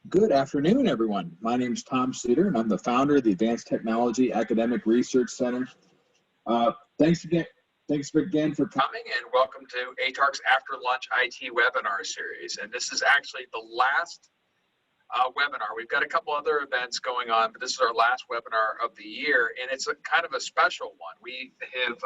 Good afternoon, everyone. My name is Tom Suter, and I'm the founder of the Advanced Technology Academic Research Center. Thanks again for coming, and welcome to ATARC's After Lunch IT webinar series. And this is actually the last webinar. We've got a couple other events going on, but this is our last webinar of the year, and it's kind of a special one. We have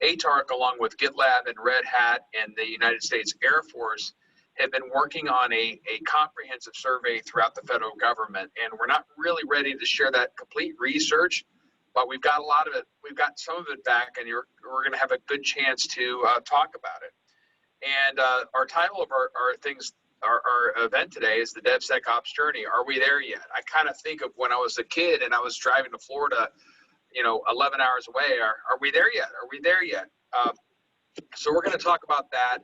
ATARC, along with GitLab and Red Hat and the United States Air Force, have been working on a comprehensive survey throughout the federal government, and we're not really ready to share that complete research, but we've got a lot of it. We've got some of it back, and we're going to have a good chance to talk about it. And our title of our event today is the DevSecOps Journey. Are we there yet? I kind of think of when I was a kid and I was driving to Florida, 11 hours away. Are we there yet? Are we there yet? So we're going to talk about that.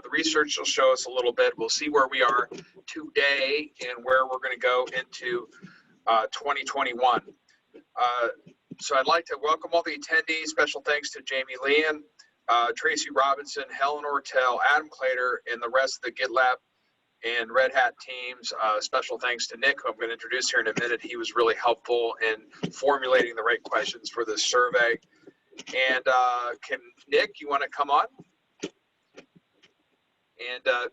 The research will show us a little bit. We'll see where we are today and where we're going to go into 2021. So I'd like to welcome all the attendees. Special thanks to Jamie Leon, Tracy Robinson, Helen Ortel, Adam Clater, and the rest of the GitLab and Red Hat teams. Special thanks to Nick, who I'm going to introduce here in a minute. He was really helpful in formulating the right questions for this survey. And can Nick, you want to come on? And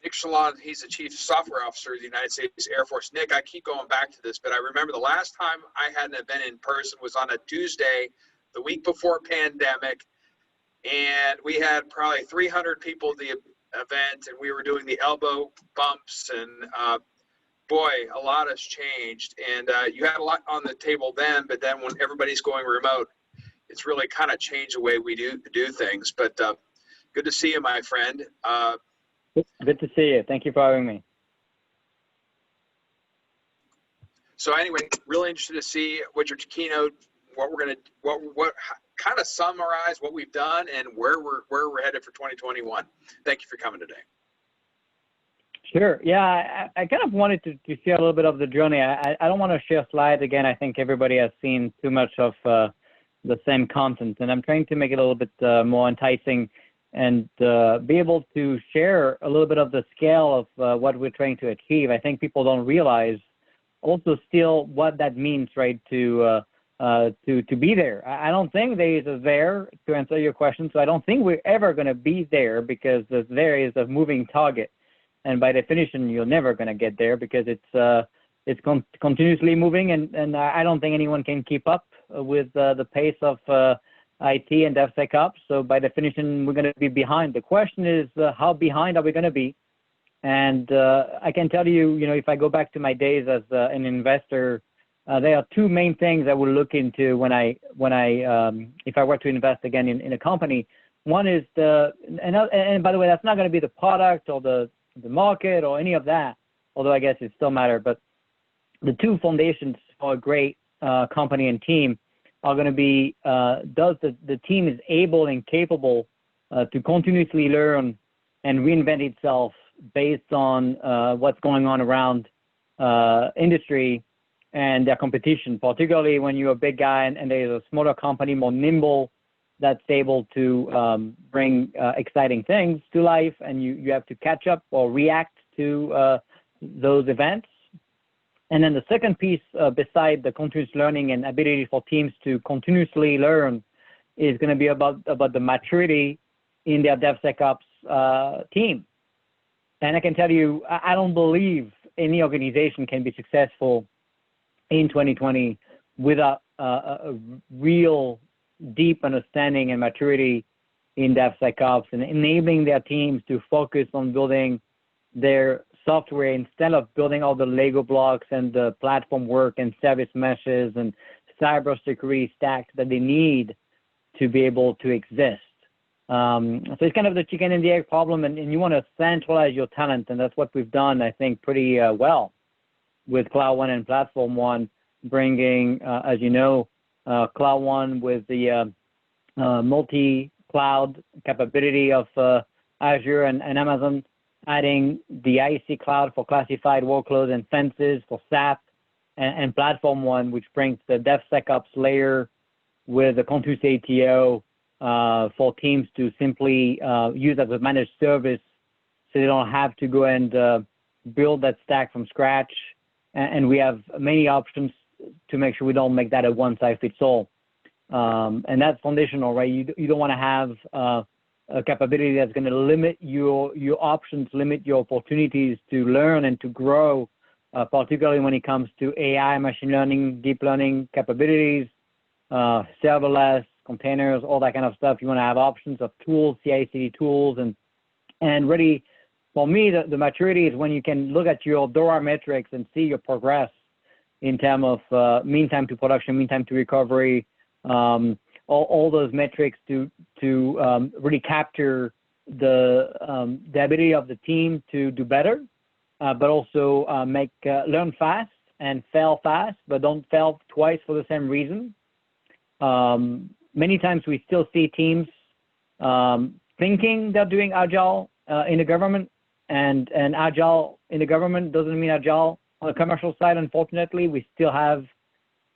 Nick Shalon, he's the Chief Software Officer of the United States Air Force. Nick, I keep going back to this, but I remember the last time I had an event in person was on a Tuesday, the week before pandemic, and we had probably 300 people at the event, and we were doing the elbow bumps, and boy, a lot has changed. And you had a lot on the table then, but then when everybody's going remote, it's really kind of changed the way we do things. But good to see you, my friend. Good to see you. Thank you for having me. So anyway, really interested to see what your keynote, what kind of summarize what we've done and where we're headed for 2021. Thank you for coming today. Sure. Yeah, I kind of wanted to share a little bit of the journey. I don't want to share slides again. I think everybody has seen too much of the same content, and I'm trying to make it a little bit more enticing and be able to share a little bit of the scale of what we're trying to achieve. I think people don't realize also still what that means, right, to be there. I don't think there is a there to answer your question, so I don't think we're ever going to be there, because the there is a moving target. And by definition, you're never going to get there because it's continuously moving, and I don't think anyone can keep up with the pace of IT and DevSecOps. So by definition, we're going to be behind. The question is, how behind are we going to be? And I can tell you, if I go back to my days as an investor, there are two main things I will look into if I were to invest again in a company. One is and by the way, that's not going to be the product or the market or any of that, although I guess it still matters. But the two foundations for a great company and team are going to be, does the team is able and capable to continuously learn and reinvent itself based on what's going on around industry and their competition, particularly when you're a big guy and there's a smaller company, more nimble, that's able to bring exciting things to life, and you have to catch up or react to those events. And then the second piece, beside the continuous learning and ability for teams to continuously learn, is going to be about the maturity in their DevSecOps team. And I can tell you, I don't believe any organization can be successful in 2020 without a real deep understanding and maturity in DevSecOps, and enabling their teams to focus on building their software instead of building all the Lego blocks and the platform work and service meshes and cybersecurity stacks that they need to be able to exist. So it's kind of the chicken and the egg problem, and you want to centralize your talent, and that's what we've done, I think, pretty well with Cloud One and Platform One, bringing, as you know, Cloud One with the multi-cloud capability of Azure and Amazon, adding the IC Cloud for classified workloads and fences for SAP, and Platform One, which brings the DevSecOps layer with the continuous ATO for teams to simply use as a managed service, so they don't have to go and build that stack from scratch, and we have many options to make sure we don't make that a one-size-fits-all. And that's foundational, right? You don't want to have a capability that's going to limit your options, limit your opportunities to learn and to grow, particularly when it comes to AI, machine learning, deep learning capabilities, serverless, containers, all that kind of stuff. You want to have options of tools, CI/CD tools, and really, for me, the maturity is when you can look at your DORA metrics and see your progress in terms of mean time to production, mean time to recovery, all those metrics to really capture the ability of the team to do better, but also learn fast and fail fast, but don't fail twice for the same reason. Many times we still see teams thinking they're doing agile in the government, and agile in the government doesn't mean agile on the commercial side. Unfortunately, we still have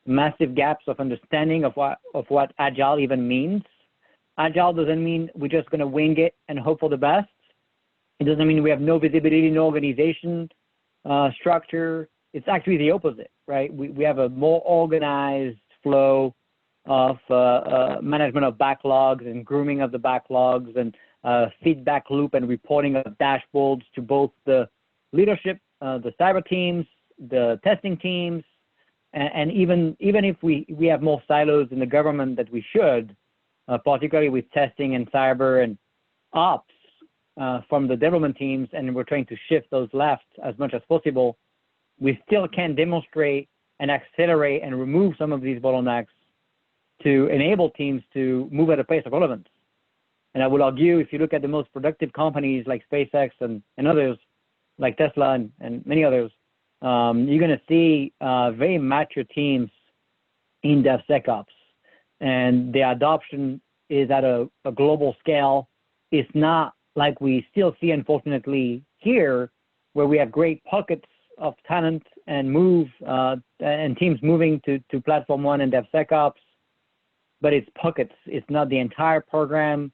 massive gaps of understanding of what agile even means. Agile doesn't mean we're just going to wing it and hope for the best. It doesn't mean we have no visibility, no organization structure. It's actually the opposite, right? We have a more organized flow of management of backlogs and grooming of the backlogs and feedback loop and reporting of dashboards to both the leadership, the cyber teams, the testing teams, and even if we have more silos in the government that we should, particularly with testing and cyber and ops from the development teams, and we're trying to shift those left as much as possible, we still can demonstrate and accelerate and remove some of these bottlenecks to enable teams to move at a pace of relevance. And I would argue, if you look at the most productive companies like SpaceX and others, like Tesla and many others, you're going to see very mature teams in DevSecOps. And the adoption is at a global scale. It's not like we still see, unfortunately, here, where we have great pockets of talent and teams moving to Platform One and DevSecOps, but it's pockets. It's not the entire program.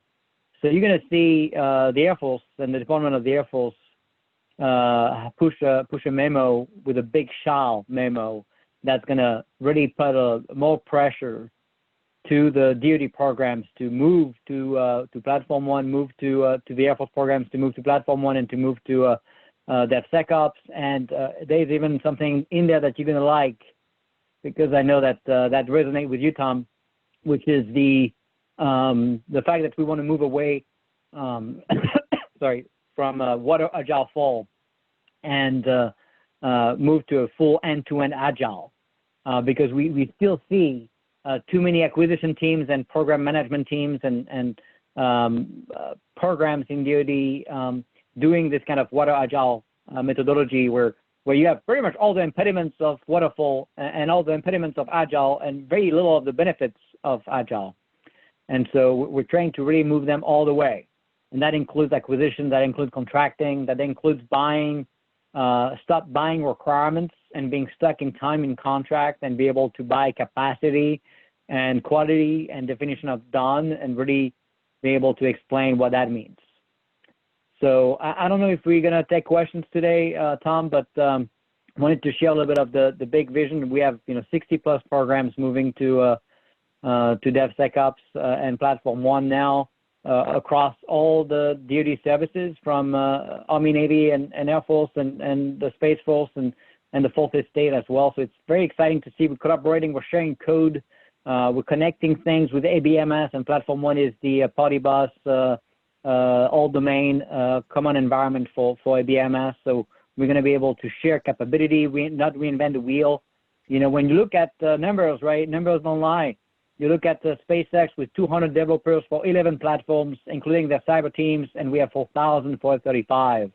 So you're going to see the Air Force and the Department of the Air Force push a memo with a big shall memo that's going to really put more pressure to the DoD programs to move to Platform One, move to the Air Force programs to move to Platform One, and to move to DevSecOps. And there's even something in there that you're going to like, because I know that that resonates with you, Tom, which is the fact that we want to move away, from water agile fall and move to a full end-to-end agile, because we still see too many acquisition teams and program management teams and programs in DoD doing this kind of water agile methodology where you have pretty much all the impediments of waterfall and all the impediments of agile and very little of the benefits of agile. And so we're trying to really move them all the way. And that includes acquisition, that includes contracting, that includes buying, stop buying requirements and being stuck in time in contract, and be able to buy capacity and quality and definition of done, and really be able to explain what that means. So I don't know if we're going to take questions today, Tom, but wanted to share a little bit of the big vision. We have 60 plus programs moving to DevSecOps and Platform One now across all the DoD services, from Army, Navy, and Air Force, and the Space Force, and the fourth estate as well. So it's very exciting to see. We're collaborating, we're sharing code, we're connecting things with ABMS, and Platform One is the party bus, all domain common environment for ABMS. So we're going to be able to share capability, not reinvent the wheel. When you look at numbers, right? Numbers don't lie. You look at SpaceX with 200 developers for 11 platforms, including their cyber teams, and we have 4,000 for F-35.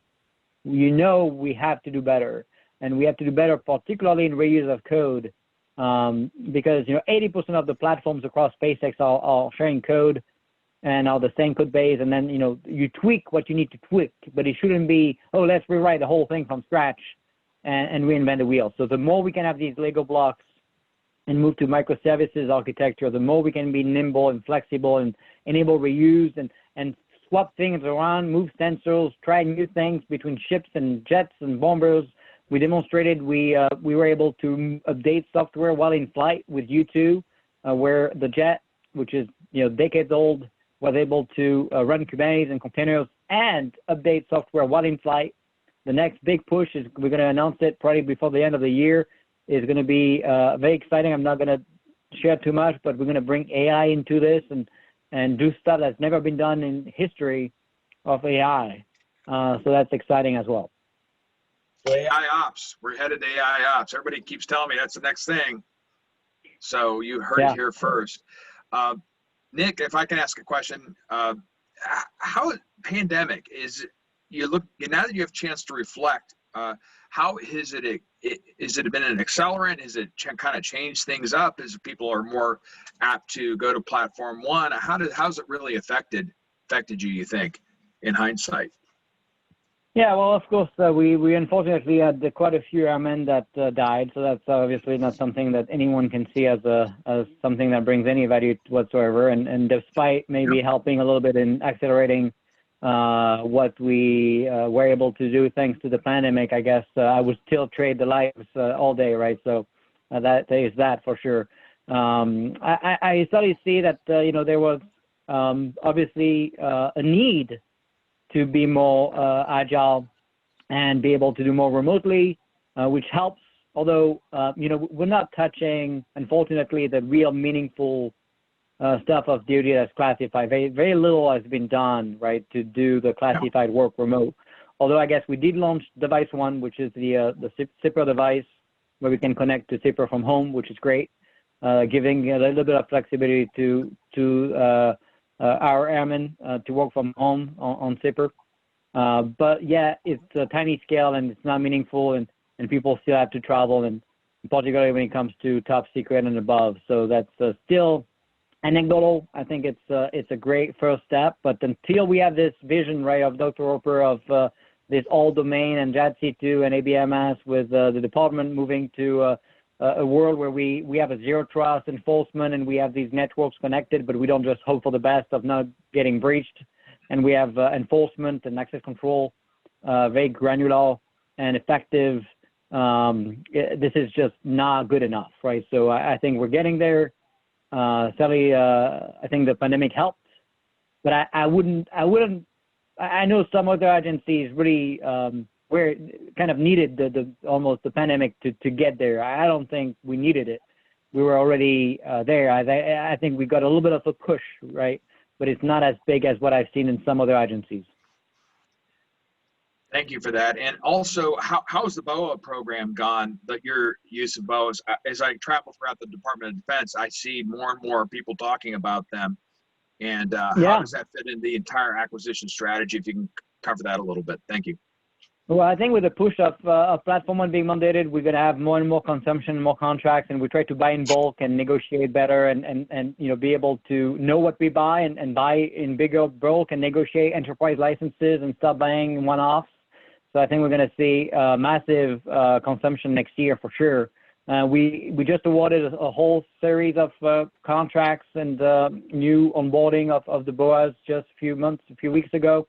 We have to do better, and we have to do better, particularly in reuse of code, because 80% of the platforms across SpaceX are sharing code and are the same code base, and then you tweak what you need to tweak, but it shouldn't be, oh, let's rewrite the whole thing from scratch and reinvent the wheel. So the more we can have these Lego blocks and move to microservices architecture, the more we can be nimble and flexible and enable reuse and swap things around, move sensors, try new things between ships and jets and bombers. We demonstrated we were able to update software while in flight with U2, where the jet, which is decades old, was able to run Kubernetes and containers and update software while in flight. The next big push is we're going to announce it probably before the end of the year. Is going to be very exciting. I'm not going to share too much, but we're going to bring AI into this and do stuff that's never been done in history of AI. So that's exciting as well. AI ops. We're headed to AI ops. Everybody keeps telling me that's the next thing. So you heard it here first. Nick, if I can ask a question, how pandemic is, now that you have a chance to reflect, how is it been an accelerant? Has it kind of changed things up as people are more apt to go to platform one? How's it really affected you think, in hindsight? Yeah, well, of course, we unfortunately had quite a few airmen that died, so that's obviously not something that anyone can see as something that brings any value whatsoever. And despite maybe helping a little bit in accelerating what we were able to do thanks to the pandemic, I guess I would still trade the lives all day, right? So that is that for sure. I started to see that there was obviously a need to be more agile and be able to do more remotely, which helps. Although we're not touching, unfortunately, the real meaningful stuff of DoD that's classified. Very, very little has been done, right, to do the classified work remote. Although I guess we did launch device one, which is the SIPR device, where we can connect to SIPR from home, which is great, giving a little bit of flexibility to our airmen to work from home on SIPR. But yeah, it's a tiny scale and it's not meaningful, and people still have to travel, and particularly when it comes to top secret and above. So that's still anecdotal. I think it's a great first step, but until we have this vision, right, of Dr. Roper of this all domain and JADC2 and ABMS with the department moving to a world where we have a zero trust enforcement and we have these networks connected, but we don't just hope for the best of not getting breached, and we have enforcement and access control very granular and effective. This is just not good enough, right? So I think we're getting there. Sadly, I think the pandemic helped, but I know some other agencies really where kind of needed almost the pandemic to get there. I don't think we needed it. We were already there. I think we got a little bit of a push, right? But it's not as big as what I've seen in some other agencies. Thank you for that. And also, how's the BOA program gone, your use of BOAs? As I travel throughout the Department of Defense, I see more and more people talking about them. And how does that fit in the entire acquisition strategy? If you can cover that a little bit. Thank you. Well, I think with the push of Platform One being mandated, we're going to have more and more consumption, more contracts, and we try to buy in bulk and negotiate better and be able to know what we buy and buy in bigger bulk and negotiate enterprise licenses and stop buying one-offs. So I think we're going to see massive consumption next year for sure. We just awarded a whole series of contracts and new onboarding of the BOAs just a few weeks ago,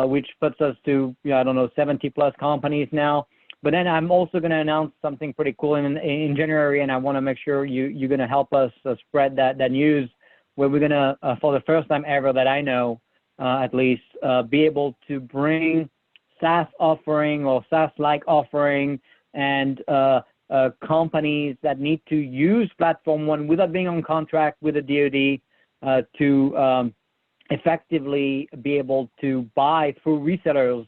which puts us to 70 plus companies now. But then I'm also going to announce something pretty cool in January, and I want to make sure you're going to help us spread that news, where we're going to, for the first time ever that I know, at least, be able to bring SaaS offering or SaaS-like offering and companies that need to use Platform One without being on contract with the DoD to effectively be able to buy through resellers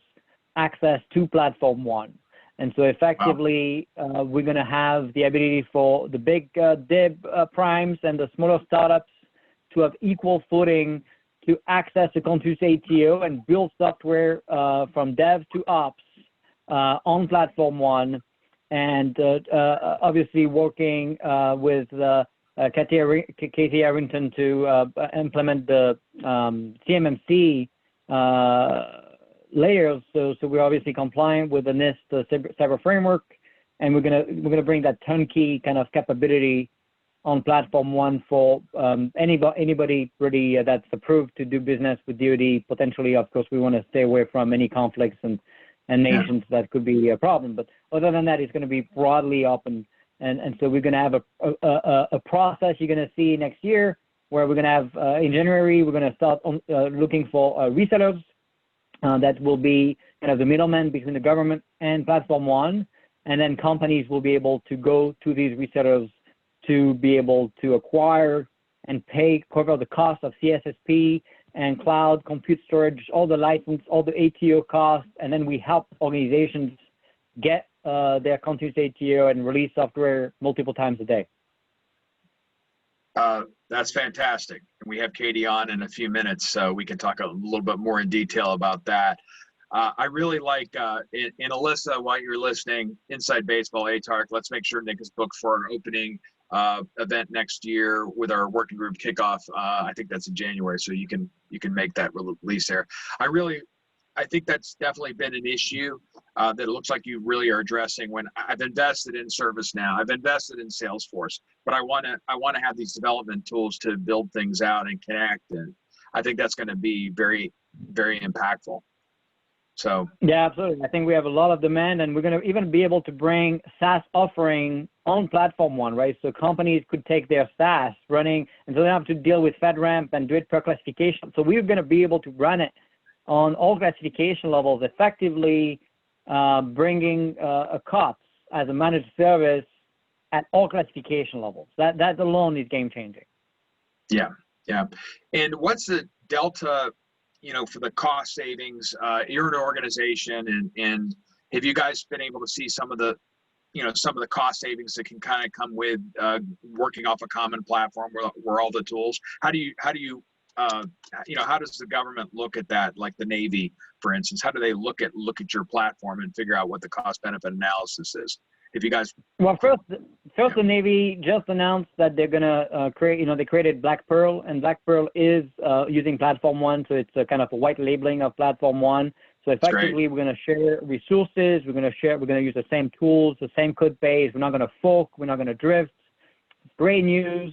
access to Platform One. And so effectively, we're going to have the ability for the big dev primes and the smaller startups to have equal footing to access the Contus ATO and build software from dev to ops on Platform One, and obviously working with Katie Arrington to implement the CMMC layers. So we're obviously compliant with the NIST cyber framework, and we're gonna bring that turnkey kind of capability on Platform One for anybody really that's approved to do business with DoD. Potentially, of course, we want to stay away from any conflicts and nations that could be a problem. But other than that, it's going to be broadly open. And so we're going to have a process you're going to see next year where we're going to have, in January, we're going to start looking for resellers that will be kind of the middleman between the government and Platform One. And then companies will be able to go to these resellers to be able to acquire and cover the cost of CSSP and cloud, compute storage, all the license, all the ATO costs, and then we help organizations get their continuous ATO and release software multiple times a day. That's fantastic. And we have Katie on in a few minutes, so we can talk a little bit more in detail about that. I really like, in Alyssa, while you're listening, Inside Baseball, ATARC, let's make sure Nick is booked for our opening event next year with our working group kickoff. I think that's in January, so you can make that release there. I think that's definitely been an issue that it looks like you really are addressing. When I've invested in ServiceNow, I've invested in Salesforce, but I want to have these development tools to build things out and connect, and I think that's going to be very, very impactful. So yeah, absolutely. I think we have a lot of demand, and we're going to even be able to bring SaaS offering on Platform One, right? So companies could take their SaaS running, and so they don't have to deal with FedRAMP and do it per classification. So we're going to be able to run it on all classification levels, effectively bringing a COTS as a managed service at all classification levels. That alone is game changing. Yeah, yeah. And what's the delta, for the cost savings? You're an organization, and have you guys been able to see some of the cost savings that can kind of come with working off a common platform where all the tools? How does the government look at that? Like the Navy, for instance, how do they look at your platform and figure out what the cost benefit analysis is? If you guys, well, first the Navy just announced that they're gonna create. They created Black Pearl, and Black Pearl is using Platform One, so it's a kind of a white labeling of Platform One. So effectively, we're going to share resources. We're going to use the same tools, the same code base. We're not going to fork. We're not going to drift. Great news.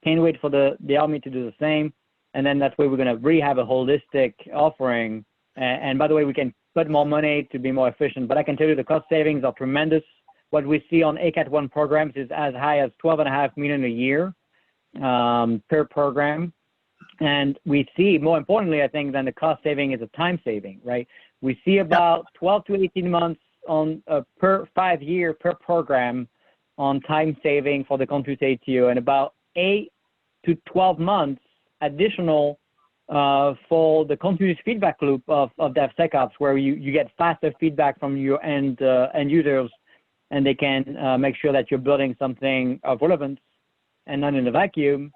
Can't wait for the Army to do the same. And then that's where we're going to really have a holistic offering. And by the way, we can put more money to be more efficient. But I can tell you the cost savings are tremendous. What we see on ACAT 1 programs is as high as $12.5 million a year per program. And we see, more importantly, I think, than the cost saving is a time saving, right? We see about 12 to 18 months on per 5 year per program on time saving for the continuous ATO, and about 8 to 12 months additional for the continuous feedback loop of DevSecOps, where you get faster feedback from your end users, and they can make sure that you're building something of relevance and not in a vacuum,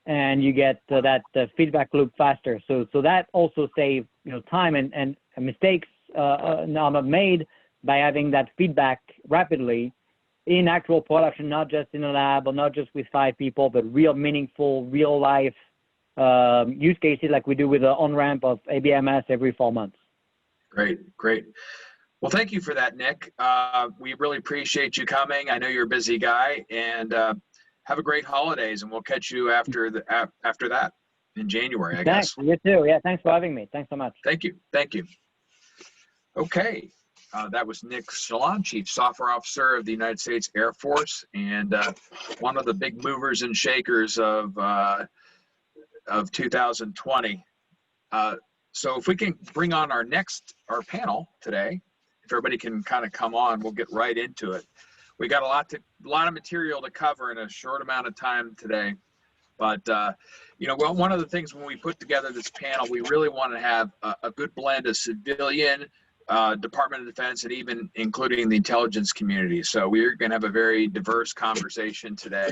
and you get that feedback loop faster. So that also saves time and mistakes now not made by having that feedback rapidly in actual production, not just in a lab or not just with 5 people, but real meaningful, real life use cases like we do with the on-ramp of ABMS every 4 months. Great. Well, thank you for that, Nick. We really appreciate you coming. I know you're a busy guy, and have a great holidays, and we'll catch you after that in January, I guess. You too. Yeah, thanks for having me. Thanks so much. Thank you. Okay. That was Nick Shalom, Chief Software Officer of the United States Air Force, and one of the big movers and shakers of 2020. So if we can bring on our panel today, if everybody can kind of come on, we'll get right into it. We got a lot of material to cover in a short amount of time today. But one of the things when we put together this panel, we really want to have a good blend of civilian, Department of Defense, and even including the intelligence community. So we're going to have a very diverse conversation today.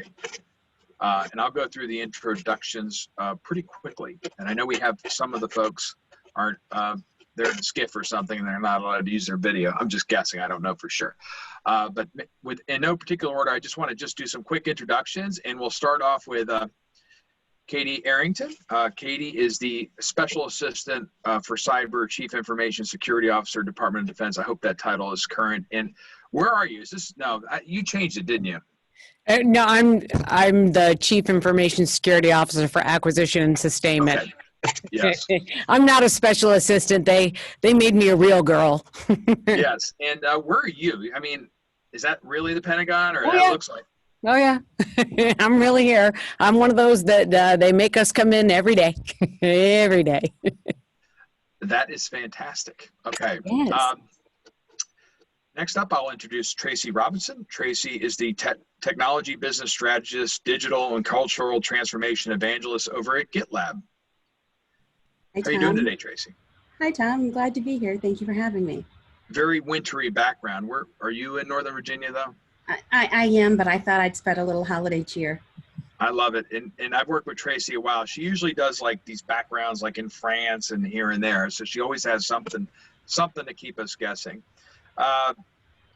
And I'll go through the introductions pretty quickly. And I know we have some of the folks aren't, they're in SCIF or something, and they're not allowed to use their video. I'm just guessing, I don't know for sure. But in no particular order, I just want to do some quick introductions, and we'll start off with Katie Arrington. Katie is the Special Assistant for Cyber Chief Information Security Officer, Department of Defense. I hope that title is current. And where are you? You changed it, didn't you? No, I'm the Chief Information Security Officer for Acquisition and Sustainment. Okay. Yes. I'm not a special assistant. They made me a real girl. Yes. And where are you? I mean, is that really the Pentagon, or Oh, that yeah. looks like? Oh yeah, I'm really here. I'm one of those that they make us come in every day, every day. That is fantastic. Okay. Yes. Next up, I'll introduce Tracy Robinson. Tracy is the technology business strategist, digital and cultural transformation evangelist over at GitLab. Hi, How are you doing today, Tracy? Hi, Tom. I'm glad to be here. Thank you for having me. Very wintry background. Where are you in Northern Virginia, though? I am, but I thought I'd spread a little holiday cheer. I love it. And I've worked with Tracy a while. She usually does like these backgrounds like in France and here and there. So she always has something to keep us guessing.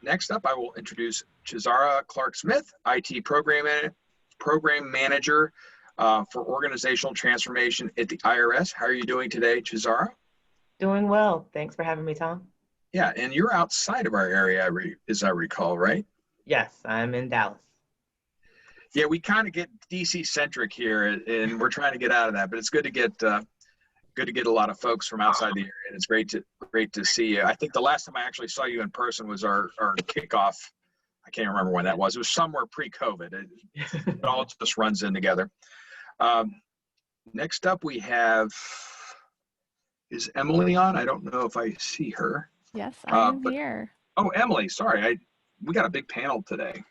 Next up, I will introduce Chisara Clark-Smith, IT program manager for organizational transformation at the IRS. How are you doing today, Chisara? Doing well. Thanks for having me, Tom. Yeah, and you're outside of our area, as I recall, right? Yes, I'm in Dallas. Yeah, we kind of get DC centric here, and we're trying to get out of that. But it's good to get a lot of folks from outside the area, and it's great to see you. I think the last time I actually saw you in person was our kickoff. I can't remember when that was. It was somewhere pre-COVID. It all just runs in together. Next up, we have, is Emily on? I don't know if I see her. Yes, I am here. Oh, Emily, sorry. We got a big panel today.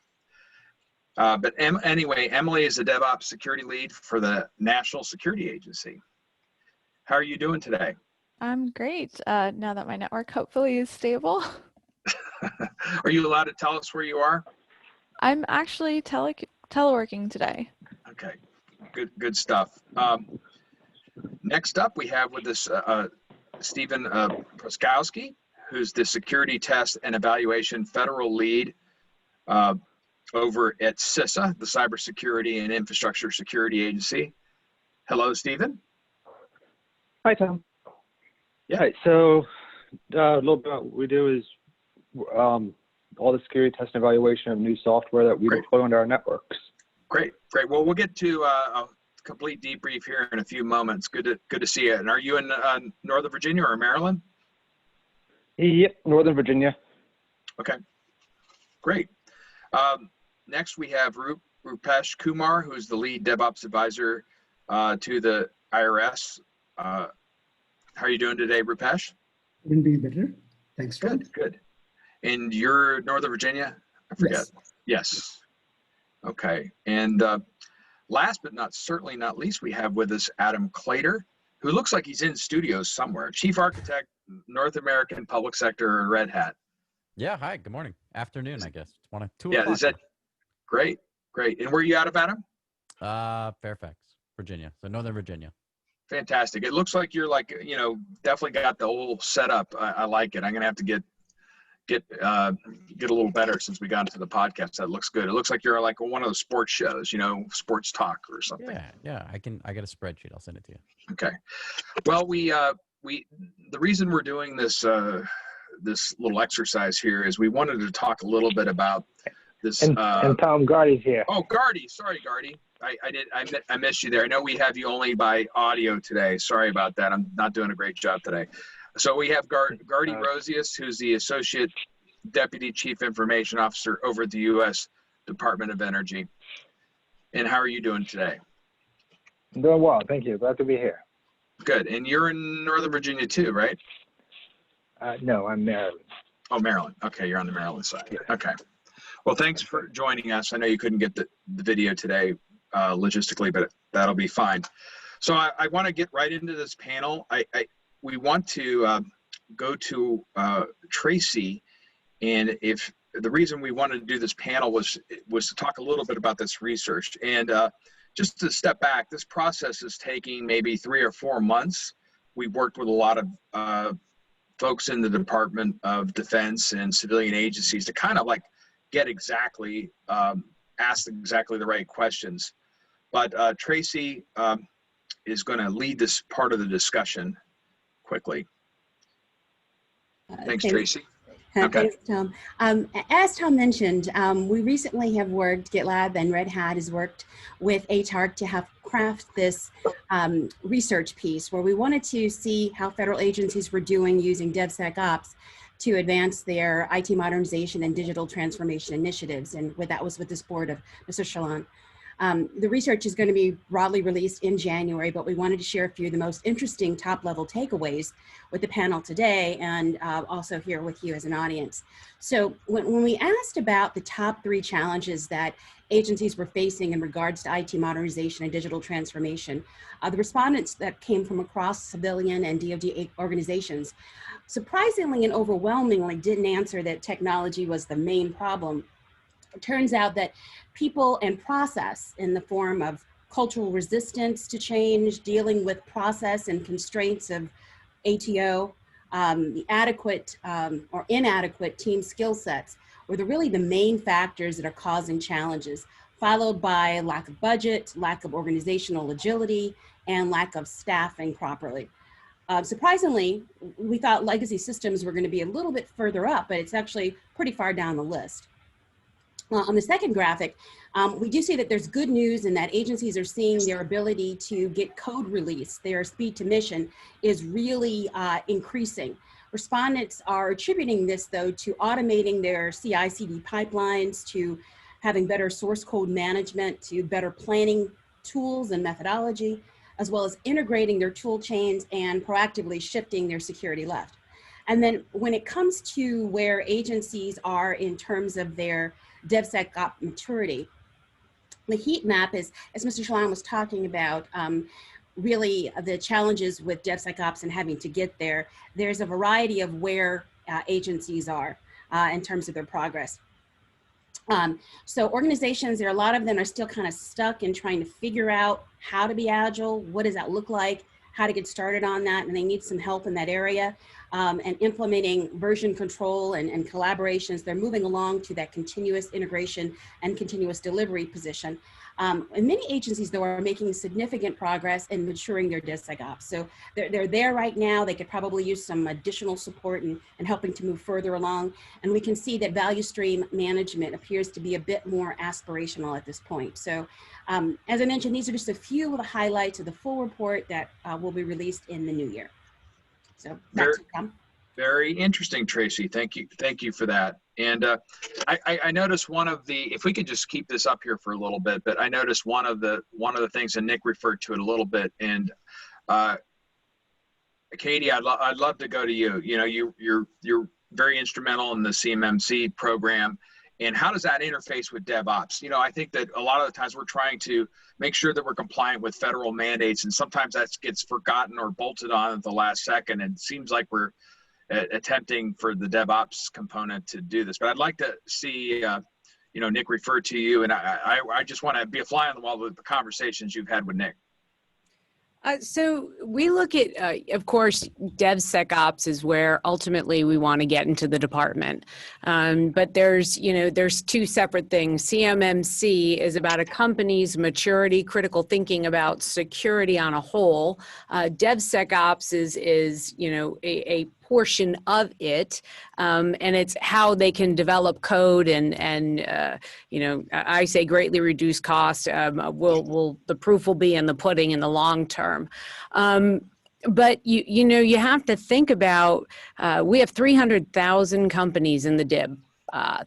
But anyway, Emily is the DevOps security lead for the National Security Agency. How are you doing today? I'm great. Now that my network hopefully is stable. Are you allowed to tell us where you are? I'm actually teleworking today. Okay, good stuff. Next up, we have with us Stephen Proskowski, who's the security test and evaluation federal lead over at CISA, the Cybersecurity and Infrastructure Security Agency. Hello, Stephen. Hi, Tom. Yeah. Right, so a little bit about what we do is all the security test and evaluation of new software that we deploy onto our networks. Great. Well, we'll get to a complete debrief here in a few moments. Good to see you. And are you in Northern Virginia or Maryland? Yep, Northern Virginia. Okay, great. Next, we have Rupesh Kumar, who's the lead DevOps advisor to the IRS. How are you doing today, Rupesh? Couldn't be better. Thanks, Tom. Good. And you're Northern Virginia? I forget. Yes. Okay. And last but certainly not least, we have with us Adam Clater, who looks like he's in studios somewhere. Chief Architect, North American Public Sector, Red Hat. Yeah. Hi. Good morning. Afternoon, I guess. It's 2 Yeah. o'clock. Is that great? And where are you out of, Adam? Fairfax, Virginia. So Northern Virginia. Fantastic. It looks like you're definitely got the whole setup. I like it. I'm gonna have to get a little better since we got into the podcast. That looks good. It looks like you're like one of those sports shows, sports talk or something. Yeah. I got a spreadsheet. I'll send it to you. Okay. Well, the reason we're doing this this little exercise here is we wanted to talk a little bit about this. And Tom Gardy's here. Oh, Gardy. Sorry, Gardy. I missed you there. I know we have you only by audio today. Sorry about that. I'm not doing a great job today. So we have Gardy Rosius, who's the Associate Deputy Chief Information Officer over at the U.S. Department of Energy. And how are you doing today? I'm doing well, thank you. Glad to be here. Good. And you're in Northern Virginia too, right? No, I'm Maryland. Oh, Maryland. Okay, you're on the Maryland side. Yeah. Okay. Well, thanks for joining us. I know you couldn't get the video today logistically, but that'll be fine. So I want to get right into this panel. We want to go to Tracy, and if the reason we wanted to do this panel was to talk a little bit about this research. And just to step back, this process is taking maybe 3 or 4 months. We've worked with a lot of folks in the Department of Defense and civilian agencies to kind of like get exactly, ask exactly the right questions. But Tracy is going to lead this part of the discussion quickly. Thanks, Tracy. Okay. Thanks, Tom. As Tom mentioned, we recently have worked, GitLab and Red Hat has worked with ATARC to have craft this research piece where we wanted to see how federal agencies were doing using DevSecOps to advance their IT modernization and digital transformation initiatives. And that was with the support of Mr. Shalon. The research is going to be broadly released in January, but we wanted to share a few of the most interesting top-level takeaways with the panel today and also here with you as an audience. So when we asked about the top 3 challenges that agencies were facing in regards to IT modernization and digital transformation, the respondents that came from across civilian and DoD organizations surprisingly and overwhelmingly didn't answer that technology was the main problem. It turns out that people and process in the form of cultural resistance to change, dealing with process and constraints of ATO, the adequate or inadequate team skill sets were really the main factors that are causing challenges, followed by lack of budget, lack of organizational agility, and lack of staffing properly. Surprisingly, we thought legacy systems were going to be a little bit further up, but it's actually pretty far down the list. On the second graphic, we do see that there's good news in that agencies are seeing their ability to get code release, their speed to mission is really increasing. Respondents are attributing this though to automating their CI/CD pipelines, to having better source code management, to better planning tools and methodology, as well as integrating their tool chains and proactively shifting their security left. And then when it comes to where agencies are in terms of their DevSecOps maturity, the heat map is, as Mr. Shalom was talking about, really the challenges with DevSecOps and having to get there. There's a variety of where agencies are in terms of their progress. So organizations, there are a lot of them are still kind of stuck in trying to figure out how to be agile, what does that look like, how to get started on that, and they need some help in that area. And implementing version control and collaborations, they're moving along to that continuous integration and continuous delivery position. And many agencies, though, are making significant progress in maturing their DevSecOps. So they're there right now. They could probably use some additional support and helping to move further along. And we can see that value stream management appears to be a bit more aspirational at this point. So as I mentioned, these are just a few of the highlights of the full report that will be released in the new year. So back to you, Tom. Very interesting, Tracy. Thank you for that. And I noticed one of the, if we could just keep this up here for a little bit, but I noticed one of the things, and Nick referred to it a little bit. And Katie, I'd love to go to you. You know, you're very instrumental in the CMMC program. And how does that interface with DevOps? You know, I think that a lot of the times we're trying to make sure that we're compliant with federal mandates, and sometimes that gets forgotten or bolted on at the last second. And it seems like we're attempting for the DevOps component to do this. But I'd like to see, you know, Nick referred to you, and I just want to be a fly on the wall with the conversations you've had with Nick. So we look at, of course, DevSecOps is where ultimately we want to get into the department. But there's 2 separate things. CMMC is about a company's maturity, critical thinking about security on a whole. DevSecOps is a portion of it, and it's how they can develop code and I say greatly reduce cost. The proof will be in the pudding in the long term. But you have to think about, we have 300,000 companies in the DIB,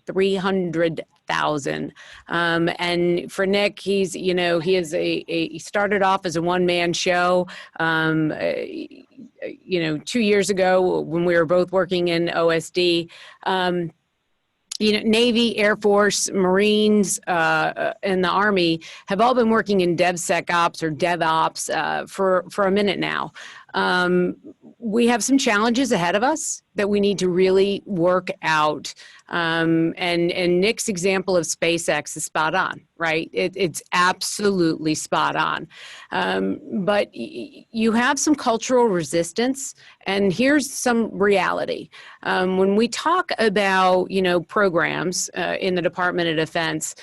300,000. And for Nick, he started off as a one-man show. 2 years ago when we were both working in OSD, Navy, Air Force, Marines, and the Army have all been working in DevSecOps or DevOps for a minute now. We have some challenges ahead of us that we need to really work out. And Nick's example of SpaceX is spot on, right? It's absolutely spot on. But you have some cultural resistance, and here's some reality. When we talk about, programs in the Department of Defense,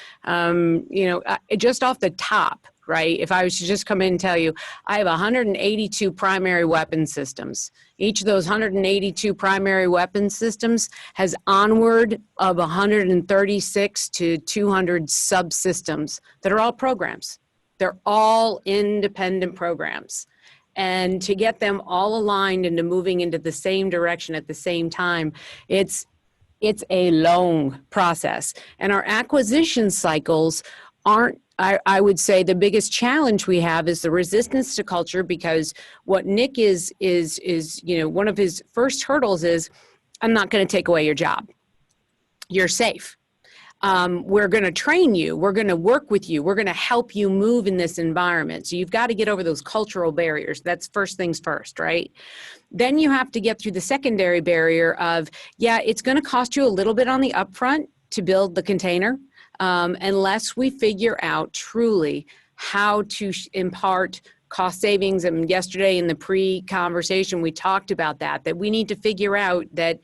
just off the top, right? If I was to just come in and tell you, I have 182 primary weapon systems. Each of those 182 primary weapon systems has onward of 136 to 200 subsystems that are all programs. They're all independent programs. And to get them all aligned into moving into the same direction at the same time, it's a long process. And our acquisition cycles aren't, I would say the biggest challenge we have is the resistance to culture, because what Nick is, one of his first hurdles is, I'm not going to take away your job. You're safe. We're going to train you. We're going to work with you. We're going to help you move in this environment. So you've got to get over those cultural barriers. That's first things first, right? Then you have to get through the secondary barrier of, yeah, it's going to cost you a little bit on the upfront to build the container, unless we figure out truly how to impart cost savings. And yesterday in the pre-conversation, we talked about that we need to figure out that,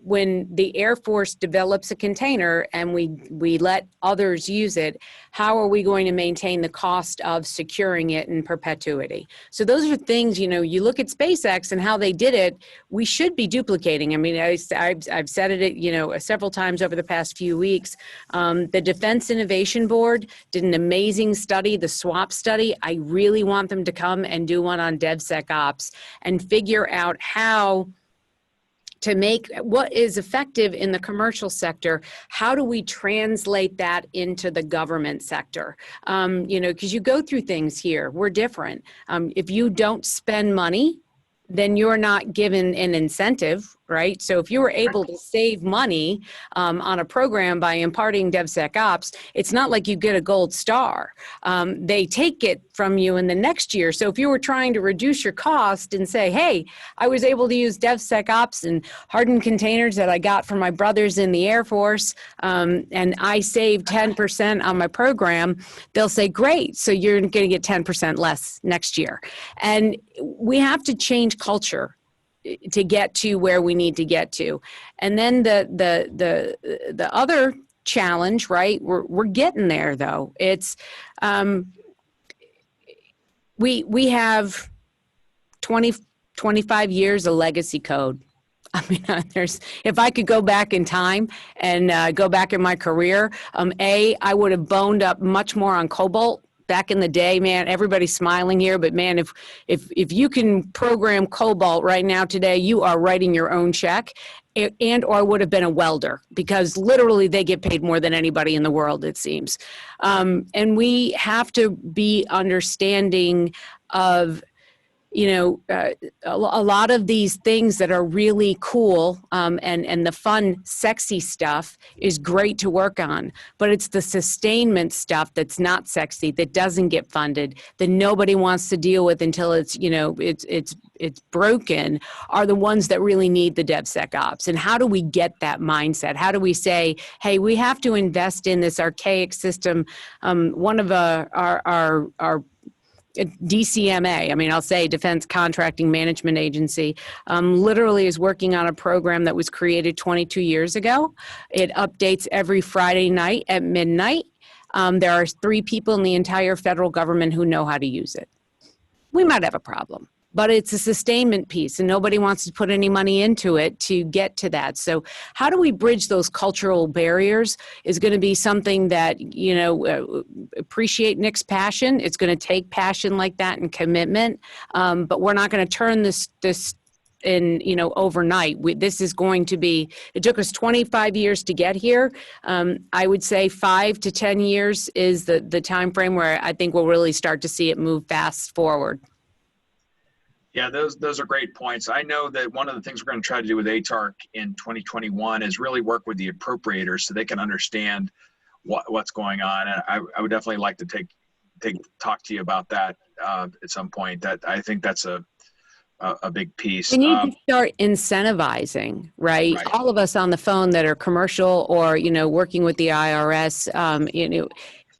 when the Air Force develops a container and we let others use it, how are we going to maintain the cost of securing it in perpetuity? So those are things, you look at SpaceX and how they did it, we should be duplicating. I mean, I've said it, several times over the past few weeks. The Defense Innovation Board did an amazing study, the SWAP study. I really want them to come and do one on DevSecOps and figure out how to make what is effective in the commercial sector. How do we translate that into the government sector? Because you go through things here, we're different. If you don't spend money, then you're not given an incentive, right? So if you were able to save money on a program by imparting DevSecOps, it's not like you get a gold star. They take it from you in the next year. So if you were trying to reduce your cost and say, hey, I was able to use DevSecOps and hardened containers that I got from my brothers in the Air Force, and I saved 10% on my program, they'll say, great, so you're going to get 10% less next year. And we have to change culture to get to where we need to get to. And then the other challenge, right? We're getting there though. It's we have 25 years of legacy code. I mean, if I could go back in time and go back in my career, I would have boned up much more on COBOL. Back in the day, man, everybody's smiling here, but man, if you can program COBOL right now today, you are writing your own check, or I would have been a welder, because literally they get paid more than anybody in the world, it seems. And we have to be understanding of, a lot of these things that are really cool, and the fun, sexy stuff is great to work on, but it's the sustainment stuff that's not sexy, that doesn't get funded, that nobody wants to deal with until it's, it's broken, are the ones that really need the DevSecOps. And how do we get that mindset? How do we say, hey, we have to invest in this archaic system? One of our DCMA, I mean, I'll say Defense Contracting Management Agency, literally is working on a program that was created 22 years ago. It updates every Friday night at midnight. There are 3 people in the entire federal government who know how to use it. We might have a problem, but it's a sustainment piece and nobody wants to put any money into it to get to that. So how do we bridge those cultural barriers is going to be something that, appreciate Nick's passion. It's going to take passion like that and commitment, but we're not going to turn this in, overnight. This is going to be, it took us 25 years to get here. I would say 5 to 10 years is the time frame where I think we'll really start to see it move fast forward. Yeah, those are great points. I know that one of the things we're going to try to do with ATARC in 2021 is really work with the appropriators so they can understand what's going on. And I would definitely like to talk to you about that at some point. That I think that's a big piece. We need to start incentivizing, right? All of us on the phone that are commercial or, working with the IRS,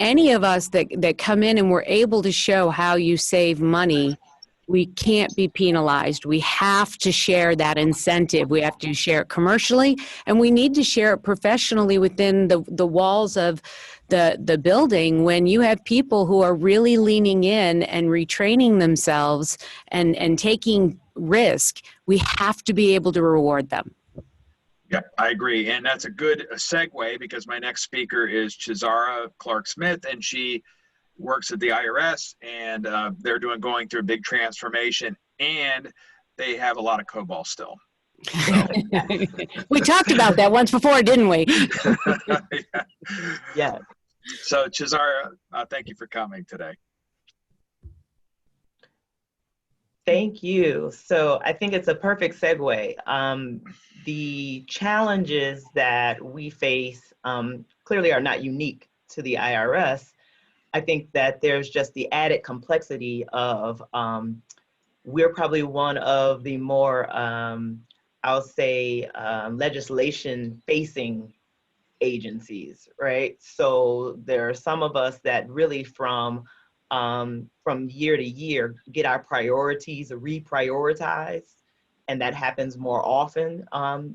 any of us that come in and we're able to show how you save money, we can't be penalized. We have to share that incentive. We have to share it commercially, and we need to share it professionally within the walls of the building, when you have people who are really leaning in and retraining themselves and taking risk, we have to be able to reward them. Yeah, I agree. And that's a good segue, because my next speaker is Chisara Clark-Smith, and she works at the IRS, and they're going through a big transformation, and they have a lot of COBOL still. So. We talked about that once before, didn't we? Yeah. Yeah. So Chisara, thank you for coming today. Thank you. So I think it's a perfect segue. The challenges that we face clearly are not unique to the IRS. I think that there's just the added complexity of we're probably one of the more, I'll say, legislation facing agencies, right? So there are some of us that really from year to year get our priorities reprioritized, and that happens more often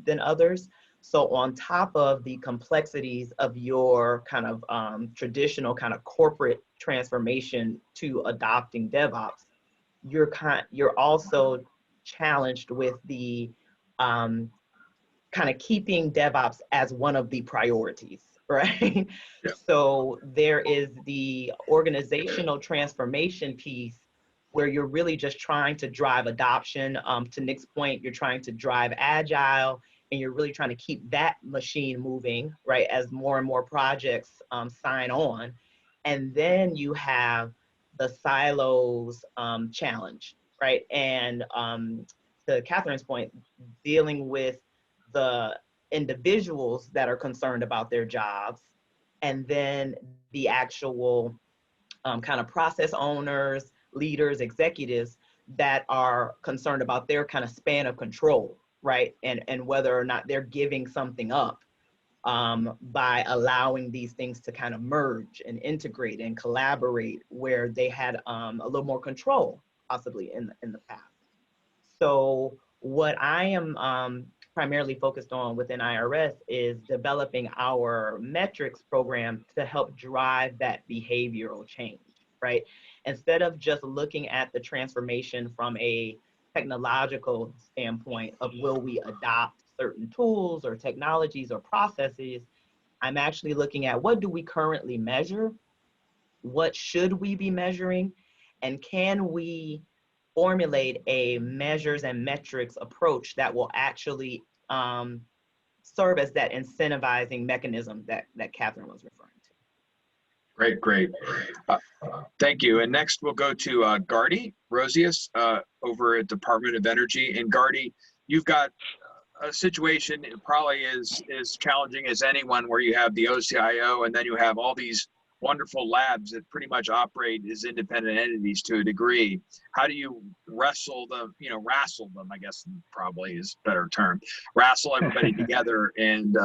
than others. So on top of the complexities of your kind of traditional kind of corporate transformation to adopting DevOps, you're also challenged with the kind of keeping DevOps as one of the priorities, right? Yeah. So there is the organizational transformation piece where you're really just trying to drive adoption. To Nick's point, you're trying to drive agile, and you're really trying to keep that machine moving, right, as more and more projects sign on. And then you have the silos challenge, right? And to Catherine's point, dealing with the individuals that are concerned about their jobs, and then the actual kind of process owners, leaders, executives that are concerned about their kind of span of control, right? And whether or not they're giving something up by allowing these things to kind of merge and integrate and collaborate where they had a little more control possibly in the past. So what I am primarily focused on within IRS is developing our metrics program to help drive that behavioral change, right? Instead of just looking at the transformation from a technological standpoint of will we adopt certain tools or technologies or processes, I'm actually looking at what do we currently measure, what should we be measuring, and can we formulate a measures and metrics approach that will actually serve as that incentivizing mechanism that Catherine was referring to. Great. Thank you. And next we'll go to Gardy Rosius over at Department of Energy. And Gardy, you've got a situation that probably is as challenging as anyone, where you have the OCIO and then you have all these wonderful labs that pretty much operate as independent entities to a degree. How do you wrestle them, wrestle them, I guess probably is a better term, wrestle everybody together and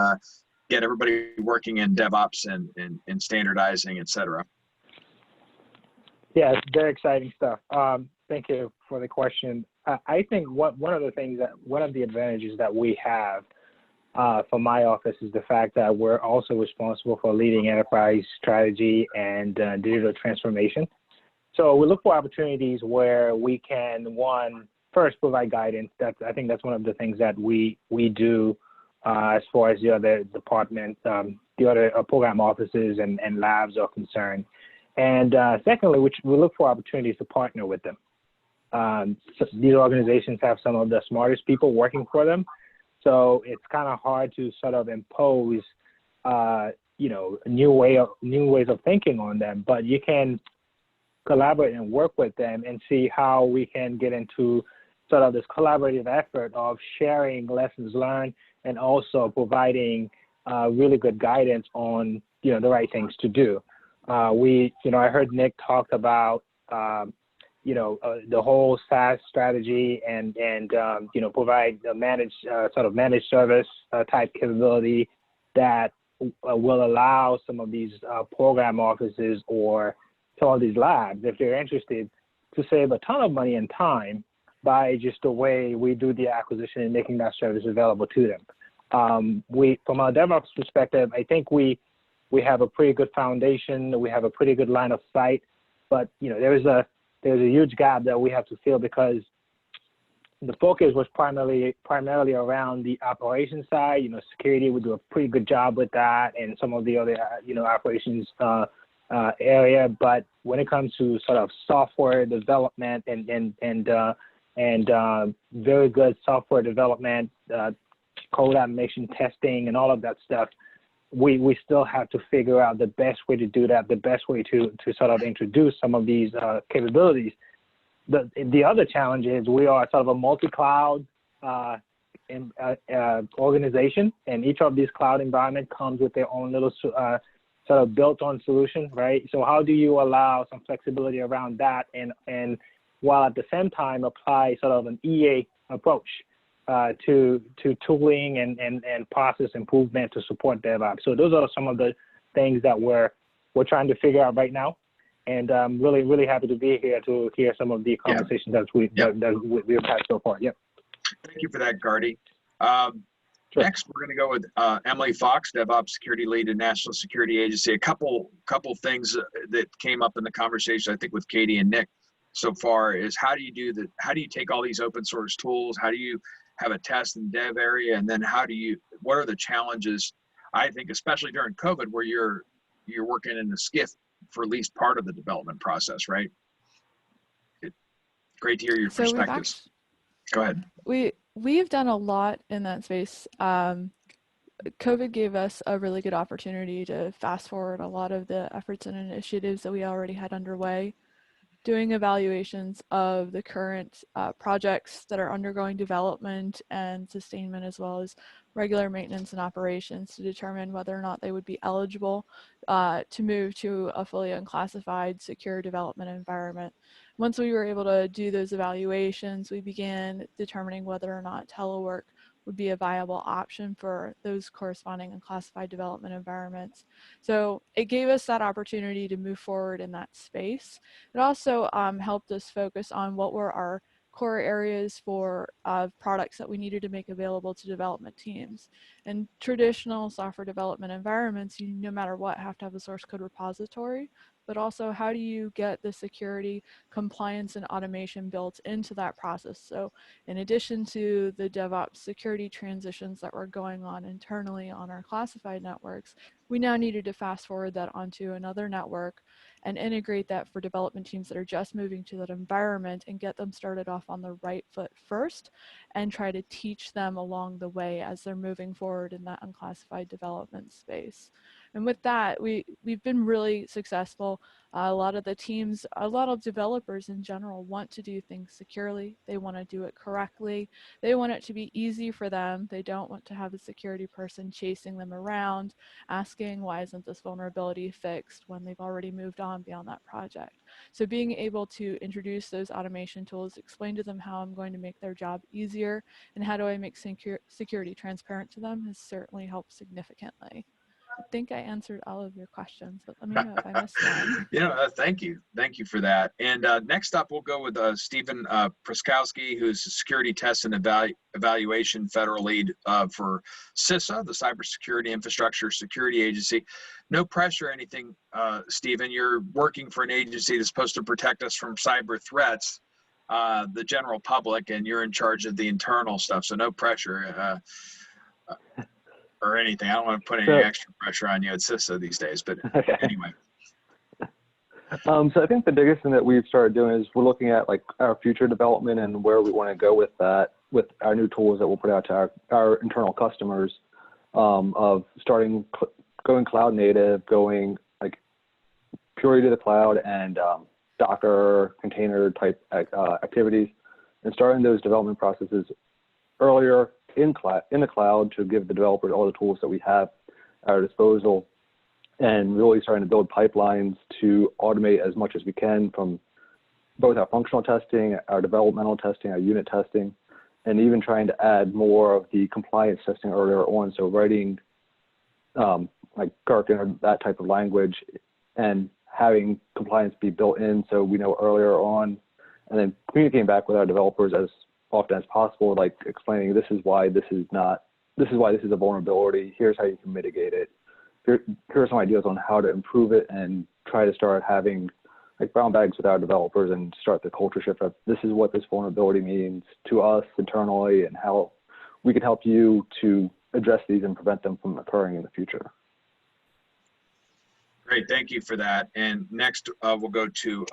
get everybody working in DevOps and standardizing, et cetera? Yeah, it's very exciting stuff. Thank you for the question. I think one of the advantages that we have for my office is the fact that we're also responsible for leading enterprise strategy and digital transformation. So we look for opportunities where we can, first provide guidance. I think that's one of the things that we do as far as the other departments, the other program offices and labs are concerned. And secondly, we look for opportunities to partner with them. So these organizations have some of the smartest people working for them. So it's kind of hard to sort of impose, new ways of thinking on them, but you can collaborate and work with them and see how we can get into sort of this collaborative effort of sharing lessons learned and also providing really good guidance on, the right things to do. I heard Nick talk about, the whole SaaS strategy and provide a managed service type capability that will allow some of these program offices or some of these labs, if they're interested, to save a ton of money and time by just the way we do the acquisition and making that service available to them. From a DevOps perspective, I think we we have a pretty good foundation, we have a pretty good line of sight, but there's a huge gap that we have to fill because the focus was primarily around the operations side. Security would do a pretty good job with that, and some of the other operations area. But when it comes to sort of software development and very good software development, code automation testing, and all of that stuff, we still have to figure out the best way to do that, the best way to sort of introduce some of these capabilities. The other challenge is we are sort of a multi-cloud organization, and each of these cloud environments comes with their own little sort of built-on solution, right? So how do you allow some flexibility around that, and while at the same time apply sort of an EA approach to tooling and process improvement to support DevOps? So those are some of the things that we're trying to figure out right now. And I'm really happy to be here to hear some of the conversations that we've had so far. Yep. Thank you for that, Gardy. Sure. Next, we're going to go with Emily Fox, DevOps Security Lead at National Security Agency. A couple things that came up in the conversation, I think, with Katie and Nick so far is how do you take all these open source tools? How do you have a test and dev area? And then what are the challenges, I think, especially during COVID, where you're working in the SCIF for at least part of the development process, right? Great to hear your perspectives. Go ahead. We've done a lot in that space. COVID gave us a really good opportunity to fast forward a lot of the efforts and initiatives that we already had underway, doing evaluations of the current projects that are undergoing development and sustainment, as well as regular maintenance and operations, to determine whether or not they would be eligible to move to a fully unclassified secure development environment. Once we were able to do those evaluations, we began determining whether or not telework would be a viable option for those corresponding unclassified development environments. So it gave us that opportunity to move forward in that space. It also helped us focus on what were our core areas for products that we needed to make available to development teams. In traditional software development environments, you, no matter what, have to have a source code repository, but also how do you get the security, compliance, and automation built into that process? So in addition to the DevOps security transitions that were going on internally on our classified networks, we now needed to fast forward that onto another network and integrate that for development teams that are just moving to that environment and get them started off on the right foot first and try to teach them along the way as they're moving forward in that unclassified development space. And with that, we've been really successful. A lot of the teams, a lot of developers in general want to do things securely. They want to do it correctly. They want it to be easy for them. They don't want to have a security person chasing them around, asking, why isn't this vulnerability fixed, when they've already moved on beyond that project. So being able to introduce those automation tools, explain to them how I'm going to make their job easier and how do I make security transparent to them, has certainly helped significantly. I think I answered all of your questions, but let me know if I missed one. Thank you. Thank you for that. And next up, we'll go with Stephen Pruskowski, who's a Security Test and Evaluation Federal Lead for CISA, the Cybersecurity Infrastructure Security Agency. No pressure or anything, Stephen. You're working for an agency that's supposed to protect us from cyber threats, the general public, and you're in charge of the internal stuff, so no pressure. Or anything. I don't want to put any extra pressure on you at CISA these days, but anyway. So I think the biggest thing that we've started doing is we're looking at like our future development and where we want to go with that, with our new tools that we'll put out to our internal customers, of starting going cloud native, going like purely to the cloud and Docker container type activities, and starting those development processes earlier in the cloud to give the developers all the tools that we have at our disposal, and really starting to build pipelines to automate as much as we can from both our functional testing, our developmental testing, our unit testing, and even trying to add more of the compliance testing earlier on. So writing like Gherkin or that type of language and having compliance be built in so we know earlier on, and then communicating back with our developers as often as possible, like explaining this is why this is a vulnerability, here's how you can mitigate it. here are some ideas on how to improve it and try to start having like brown bags with our developers and start the culture shift of this is what this vulnerability means to us internally and how we can help you to address these and prevent them from occurring in the future. Great, thank you for that. And next we'll go to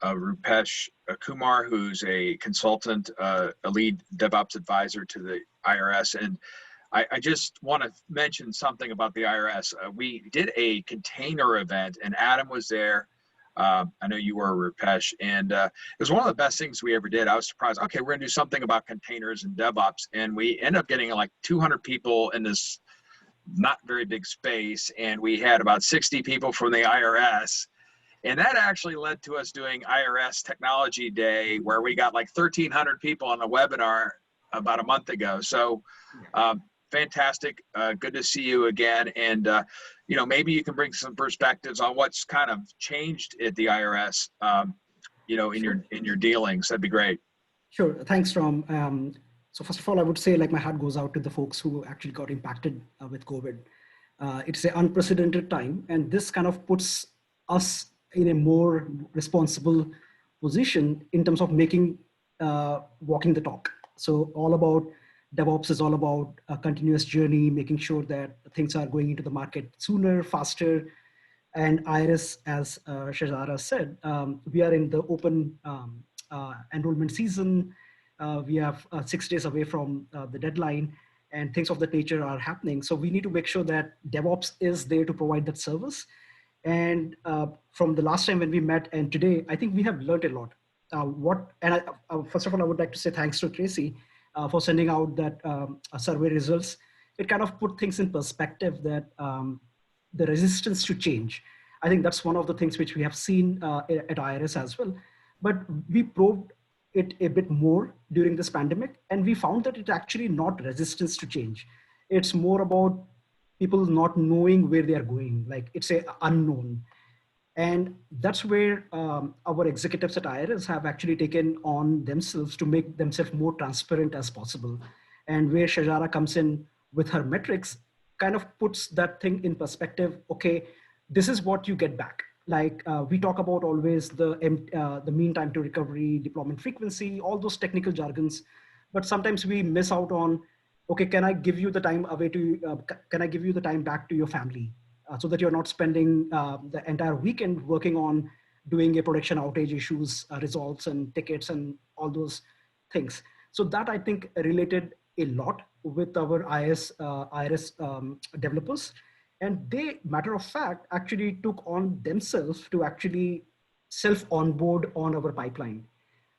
Rupesh Kumar, who's a consultant, a lead DevOps advisor to the IRS. And I just want to mention something about the IRS. We did a container event and Adam was there. I know you were, Rupesh, and it was one of the best things we ever did. I was surprised. Okay, we're gonna do something about containers and DevOps, and we end up getting like 200 people in this not very big space, and we had about 60 people from the IRS, and that actually led to us doing IRS Technology Day, where we got like 1,300 people on the webinar about a month ago. So fantastic, good to see you again, and you know, maybe you can bring some perspectives on what's kind of changed at the IRS, you know, in your dealings. That'd be great. Sure, thanks, Tom. So first of all, I would say like my heart goes out to the folks who actually got impacted with COVID. It's an unprecedented time, and this kind of puts us in a more responsible position in terms of making, walking the talk. So all about DevOps is all about a continuous journey, making sure that things are going into the market sooner, faster. And IRIS, as Shahzara said, we are in the open enrollment season. We have 6 days away from the deadline, and things of that nature are happening. So we need to make sure that DevOps is there to provide that service. And from the last time when we met and today, I think we have learned a lot. First of all, I would like to say thanks to Tracy for sending out that survey results. It kind of put things in perspective that the resistance to change. I think that's one of the things which we have seen at IRS as well. But we probed it a bit more during this pandemic, and we found that it's actually not resistance to change. It's more about people not knowing where they are going. Like it's a unknown. And that's where our executives at IRS have actually taken on themselves to make themselves more transparent as possible. And where Shahzara comes in with her metrics, kind of puts that thing in perspective. Okay, this is what you get back. Like we talk about always the mean time to recovery, deployment frequency, all those technical jargons, but sometimes we miss out on, okay, can I give you the time away to, can I give you the time back to your family? So that you're not spending the entire weekend working on doing a production outage issues, results and tickets and all those things. So that I think related a lot with our IRS developers. And they, matter of fact, actually took on themselves to actually self-onboard on our pipeline.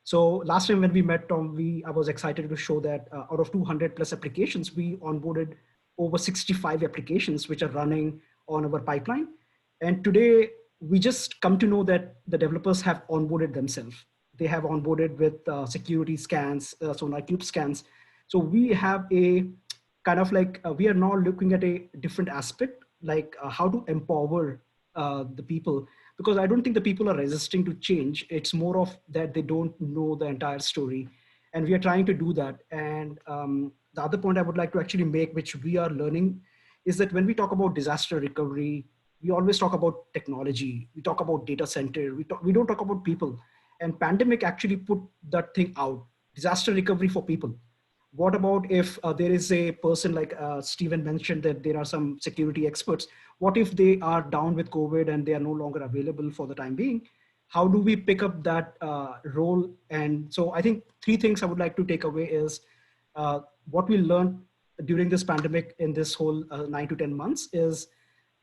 So last time when we met, Tom, I was excited to show that out of 200 plus applications, we onboarded over 65 applications which are running on our pipeline. And today we just come to know that the developers have onboarded themselves. They have onboarded with security scans, Sonar Cube scans. So we have a kind of like, we are now looking at a different aspect, like how to empower the people, because I don't think the people are resisting to change. It's more of that they don't know the entire story. And we are trying to do that. And the other point I would like to actually make, which we are learning, is that when we talk about disaster recovery, we always talk about technology. We talk about data center. We don't talk about people. And pandemic actually put that thing out, disaster recovery for people. What about if there is a person like Stephen mentioned that there are some security experts. What if they are down with COVID and they are no longer available for the time being? How do we pick up that role? And so I think 3 things I would like to take away is what we learned during this pandemic in this whole 9 to 10 months is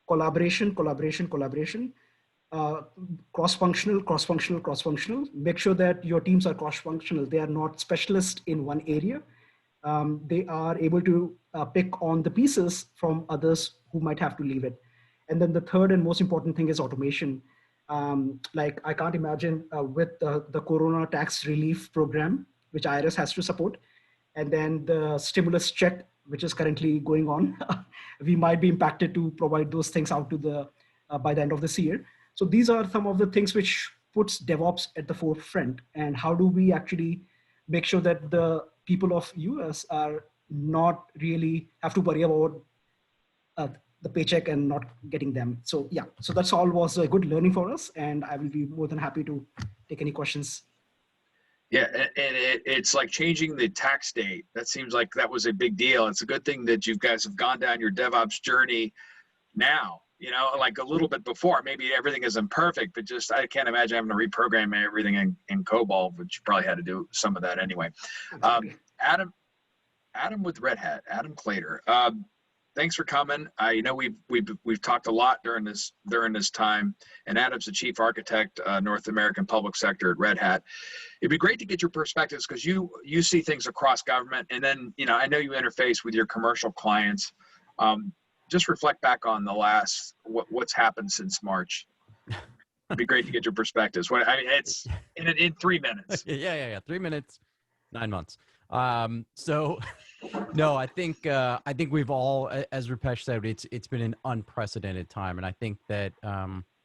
collaboration, cross-functional. Make sure that your teams are cross-functional. They are not specialists in one area. They are able to pick on the pieces from others who might have to leave it. And then the third and most important thing is automation. Like I can't imagine with the Corona tax relief program, which IRS has to support, and then the stimulus check, which is currently going on, we might be impacted to provide those things out to the by the end of this year. So these are some of the things which puts DevOps at the forefront. And how do we actually make sure that the people of US are not really have to worry about the paycheck and not getting them. So yeah, so that's all was a good learning for us, and I will be more than happy to take any questions. Yeah, and it's like changing the tax date. That seems like that was a big deal. It's a good thing that you guys have gone down your DevOps journey now, like a little bit before. Maybe everything isn't perfect, but just I can't imagine having to reprogram everything in COBOL, which you probably had to do some of that anyway. Adam with Red Hat, Adam Clater. Thanks for coming. I know we've talked a lot during this time, and Adam's the chief architect, North American public sector at Red Hat. It'd be great to get your perspectives because you see things across government, and then I know you interface with your commercial clients. Just reflect back on the last what's happened since March. It'd be great to get your perspectives. It's in 3 minutes. Yeah. 3 minutes, 9 months. So no, I think we've all, as Rupesh said, it's been an unprecedented time. And I think that,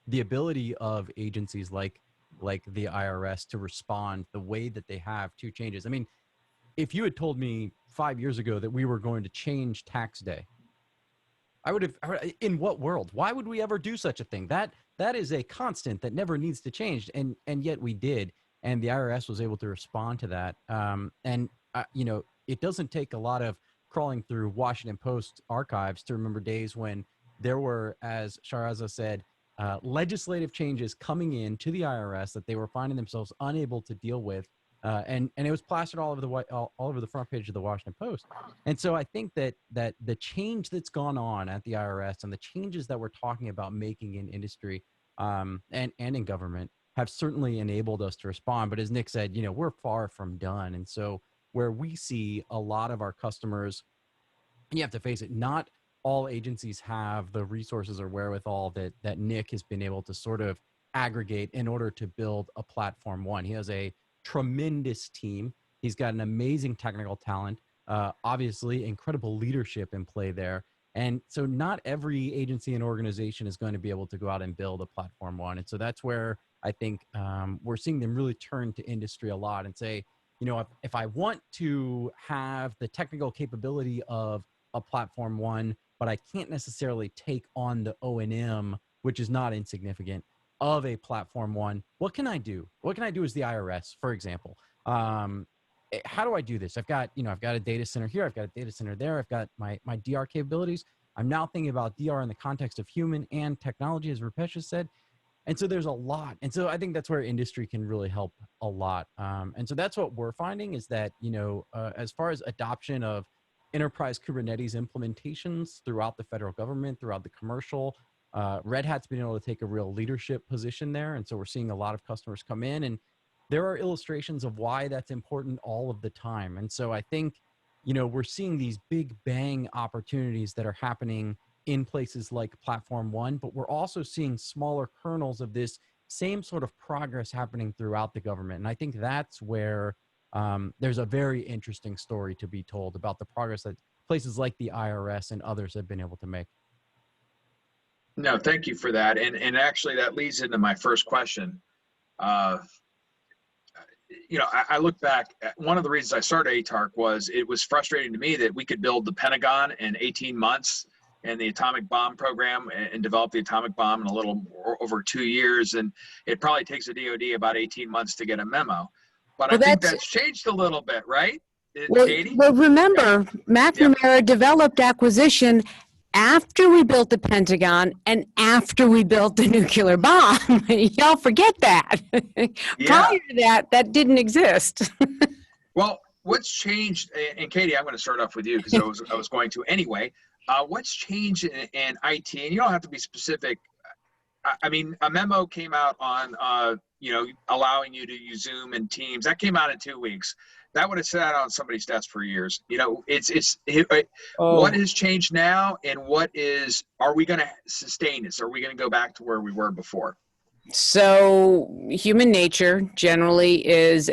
the ability of agencies like the IRS to respond the way that they have to changes. I mean, if you had told me 5 years ago that we were going to change tax day, I would have, in what world? Why would we ever do such a thing? That is a constant that never needs to change. And yet we did. And the IRS was able to respond to that. It doesn't take a lot of crawling through Washington Post archives to remember days when there were, as Sharaza said, legislative changes coming in to the IRS that they were finding themselves unable to deal with. And it was plastered all over the front page of the Washington Post. And so I think that the change that's gone on at the IRS and the changes that we're talking about making in industry and in government have certainly enabled us to respond. But as Nick said, we're far from done. And so where we see a lot of our customers, and you have to face it, not all agencies have the resources or wherewithal that Nick has been able to sort of aggregate in order to build a platform one. He has a tremendous team. He's got an amazing technical talent, obviously incredible leadership in play there. And so not every agency and organization is going to be able to go out and build a platform one. And so that's where I think we're seeing them really turn to industry a lot and say, if I want to have the technical capability of a platform one, but I can't necessarily take on the O&M, which is not insignificant, of a platform one, what can I do? What can I do as the IRS, for example? How do I do this? I've got a data center here. I've got a data center there. I've got my DR capabilities. I'm now thinking about DR in the context of human and technology, as Rupesh has said. And so there's a lot. And so I think that's where industry can really help a lot. And so that's what we're finding is that, as far as adoption of enterprise Kubernetes implementations throughout the federal government, throughout the commercial, Red Hat's been able to take a real leadership position there. And so we're seeing a lot of customers come in, and there are illustrations of why that's important all of the time. And so I think, we're seeing these big bang opportunities that are happening in places like Platform One, but we're also seeing smaller kernels of this same sort of progress happening throughout the government. And I think that's where there's a very interesting story to be told about the progress that places like the IRS and others have been able to make. No, thank you for that. And actually that leads into my first question. I look back, one of the reasons I started ATARC was it was frustrating to me that we could build the Pentagon in 18 months and the atomic bomb program and develop the atomic bomb in a little over 2 years. And it probably takes a DOD about 18 months to get a memo. But I think that's changed a little bit, right? Katie? Well, remember, McNamara developed acquisition after we built the Pentagon and after we built the nuclear bomb. Y'all forget that. Prior to that, that didn't exist. Well, what's changed, and Katie, I'm going to start off with you because I was going to anyway. What's changed in IT, and you don't have to be specific. I mean, a memo came out on, allowing you to use Zoom and Teams. That came out in 2 weeks. That would have sat on somebody's desk for years. What has changed now, and are we going to sustain this? Are we going to go back to where we were before? So human nature generally is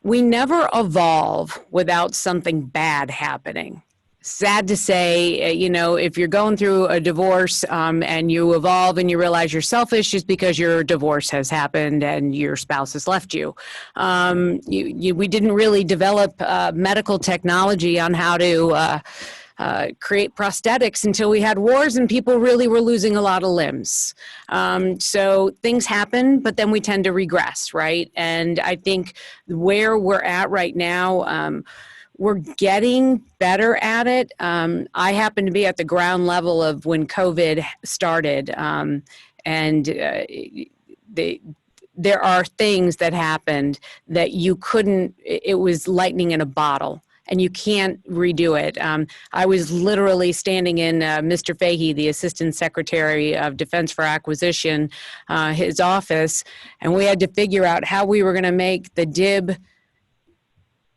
we never evolve without something bad happening. sad to say, if you're going through a divorce and you evolve and you realize you're selfish just because your divorce has happened and your spouse has left you. We didn't really develop medical technology on how to create prosthetics until we had wars and people really were losing a lot of limbs. So things happen, but then we tend to regress, right? And I think where we're at right now, we're getting better at it. I happen to be at the ground level of when COVID started, there are things that happened that you couldn't, it was lightning in a bottle. And you can't redo it. I was literally standing in Mr. Fahey, the Assistant Secretary of Defense for Acquisition, his office, and we had to figure out how we were going to make the DIB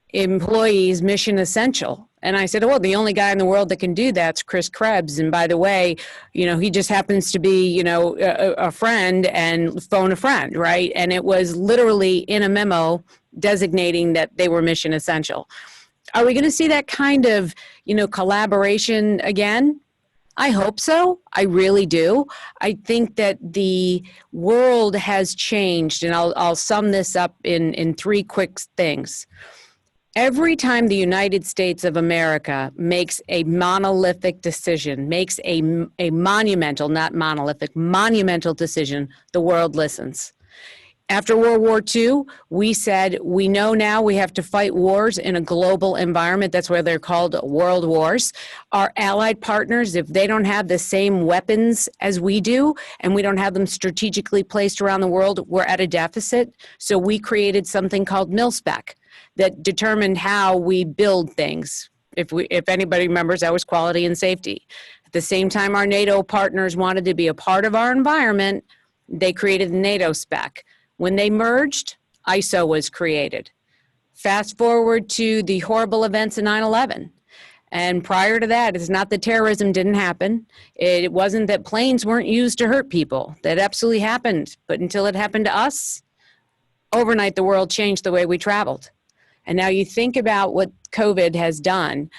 employees mission essential. And I said, well, the only guy in the world that can do that's Chris Krebs. And by the way, he just happens to be, a friend and phone a friend, right? And it was literally in a memo designating that they were mission essential. Are we going to see that kind of, collaboration again? I hope so. I really do. I think that the world has changed, and I'll sum this up in three quick things. Every time the United States of America makes a monolithic decision, makes a monumental, not monolithic, monumental decision, the world listens. After World War II, we said, we know now we have to fight wars in a global environment. That's why they're called world wars. Our allied partners, if they don't have the same weapons as we do, and we don't have them strategically placed around the world, we're at a deficit. So we created something called MIL-SPEC that determined how we build things. If anybody remembers, that was quality and safety. At the same time, our NATO partners wanted to be a part of our environment, they created the NATO spec. When they merged, ISO was created. Fast forward to the horrible events of 9/11. And prior to that, it's not that terrorism didn't happen. It wasn't that planes weren't used to hurt people. That absolutely happened. But until it happened to us, overnight the world changed the way we traveled. And now you think about what COVID has done.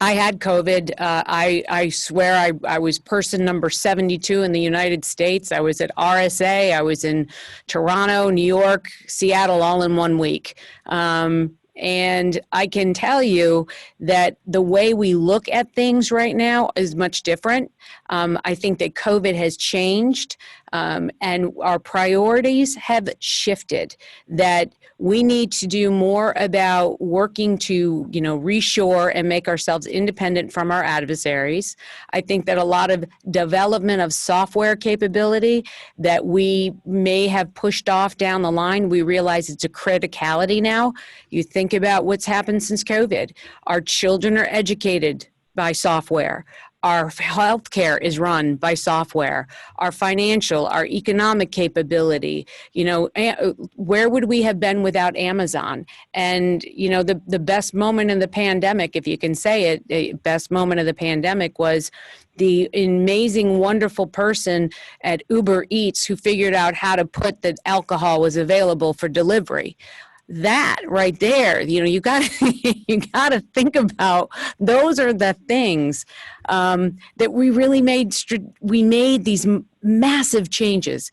I had COVID. I swear I was person number 72 in the United States. I was at RSA. I was in Toronto, New York, Seattle, all in 1 week. And I can tell you that the way we look at things right now is much different. I think that COVID has changed and our priorities have shifted, that we need to do more about working to, reshore and make ourselves independent from our adversaries. I think that a lot of development of software capability that we may have pushed off down the line, we realize it's a criticality now. You think about what's happened since COVID. Our children are educated by software. Our healthcare is run by software. Our financial, our economic capability, where would we have been without Amazon? And, the best moment in the pandemic, if you can say it, the best moment of the pandemic was the amazing, wonderful person at Uber Eats who figured out how to put that alcohol was available for delivery. That right there, you got to think about. Those are the things that we really made. We made these massive changes.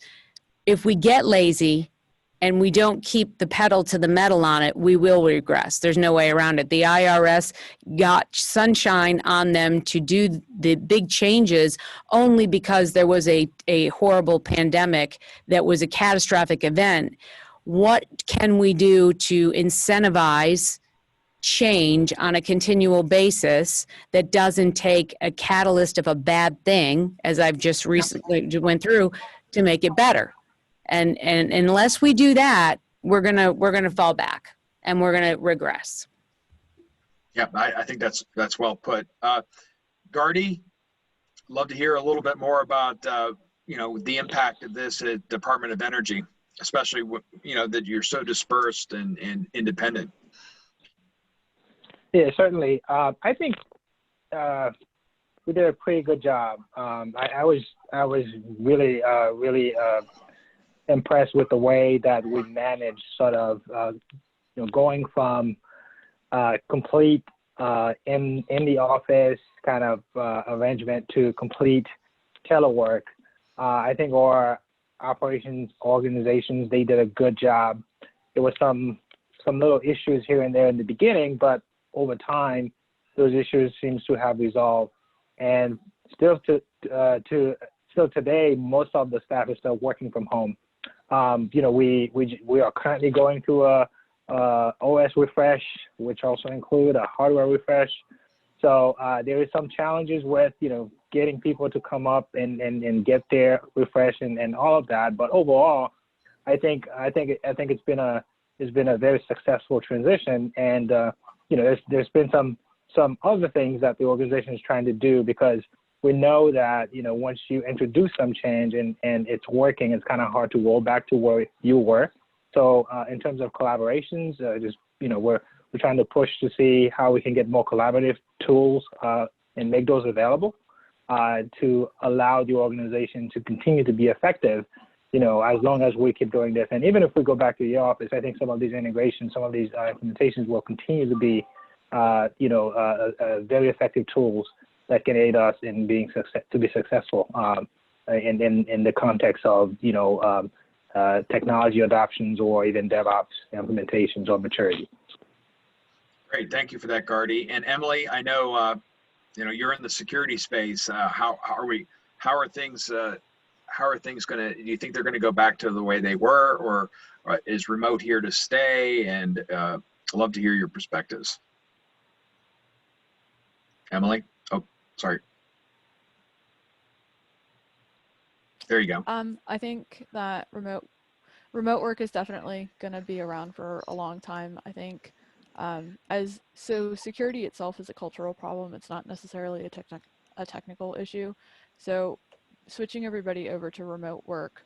If we get lazy and we don't keep the pedal to the metal on it, we will regress. There's no way around it. The IRS got sunshine on them to do the big changes only because there was a horrible pandemic that was a catastrophic event. What can we do to incentivize change on a continual basis that doesn't take a catalyst of a bad thing, as I've just recently went through, to make it better? And unless we do that, we're gonna fall back and we're gonna regress. Yeah, I think that's well put. Gardy, love to hear a little bit more about the impact of this at Department of Energy, especially that you're so dispersed and independent. Yeah, certainly. I think we did a pretty good job. I was really impressed with the way that we managed sort of going from complete in the office kind of arrangement to complete telework. I think our operations organizations, they did a good job. There was some little issues here and there in the beginning, but over time, those issues seems to have resolved. And still today, most of the staff is still working from home. We are currently going through a OS refresh, which also include a hardware refresh. So there is some challenges with, getting people to come up and get their refresh and all of that. But overall, I think it's been a very successful transition. And there's been some other things that the organization is trying to do, because we know that once you introduce some change and it's working, it's kind of hard to roll back to where you were. So in terms of collaborations, we're trying to push to see how we can get more collaborative tools and make those available to allow the organization to continue to be effective, as long as we keep doing this. And even if we go back to the office, I think some of these integrations, some of these implementations will continue to be, very effective tools that can aid us in being successful in the context of, technology adoptions or even DevOps implementations or maturity. Great, thank you for that, Gardy. And Emily, I know you're in the security space. How are things going to? Do you think they're going to go back to the way they were, or is remote here to stay? And I'd love to hear your perspectives. Emily, oh, sorry. There you go. I think that remote work is definitely going to be around for a long time. I think security itself is a cultural problem. It's not necessarily a technical issue. So switching everybody over to remote work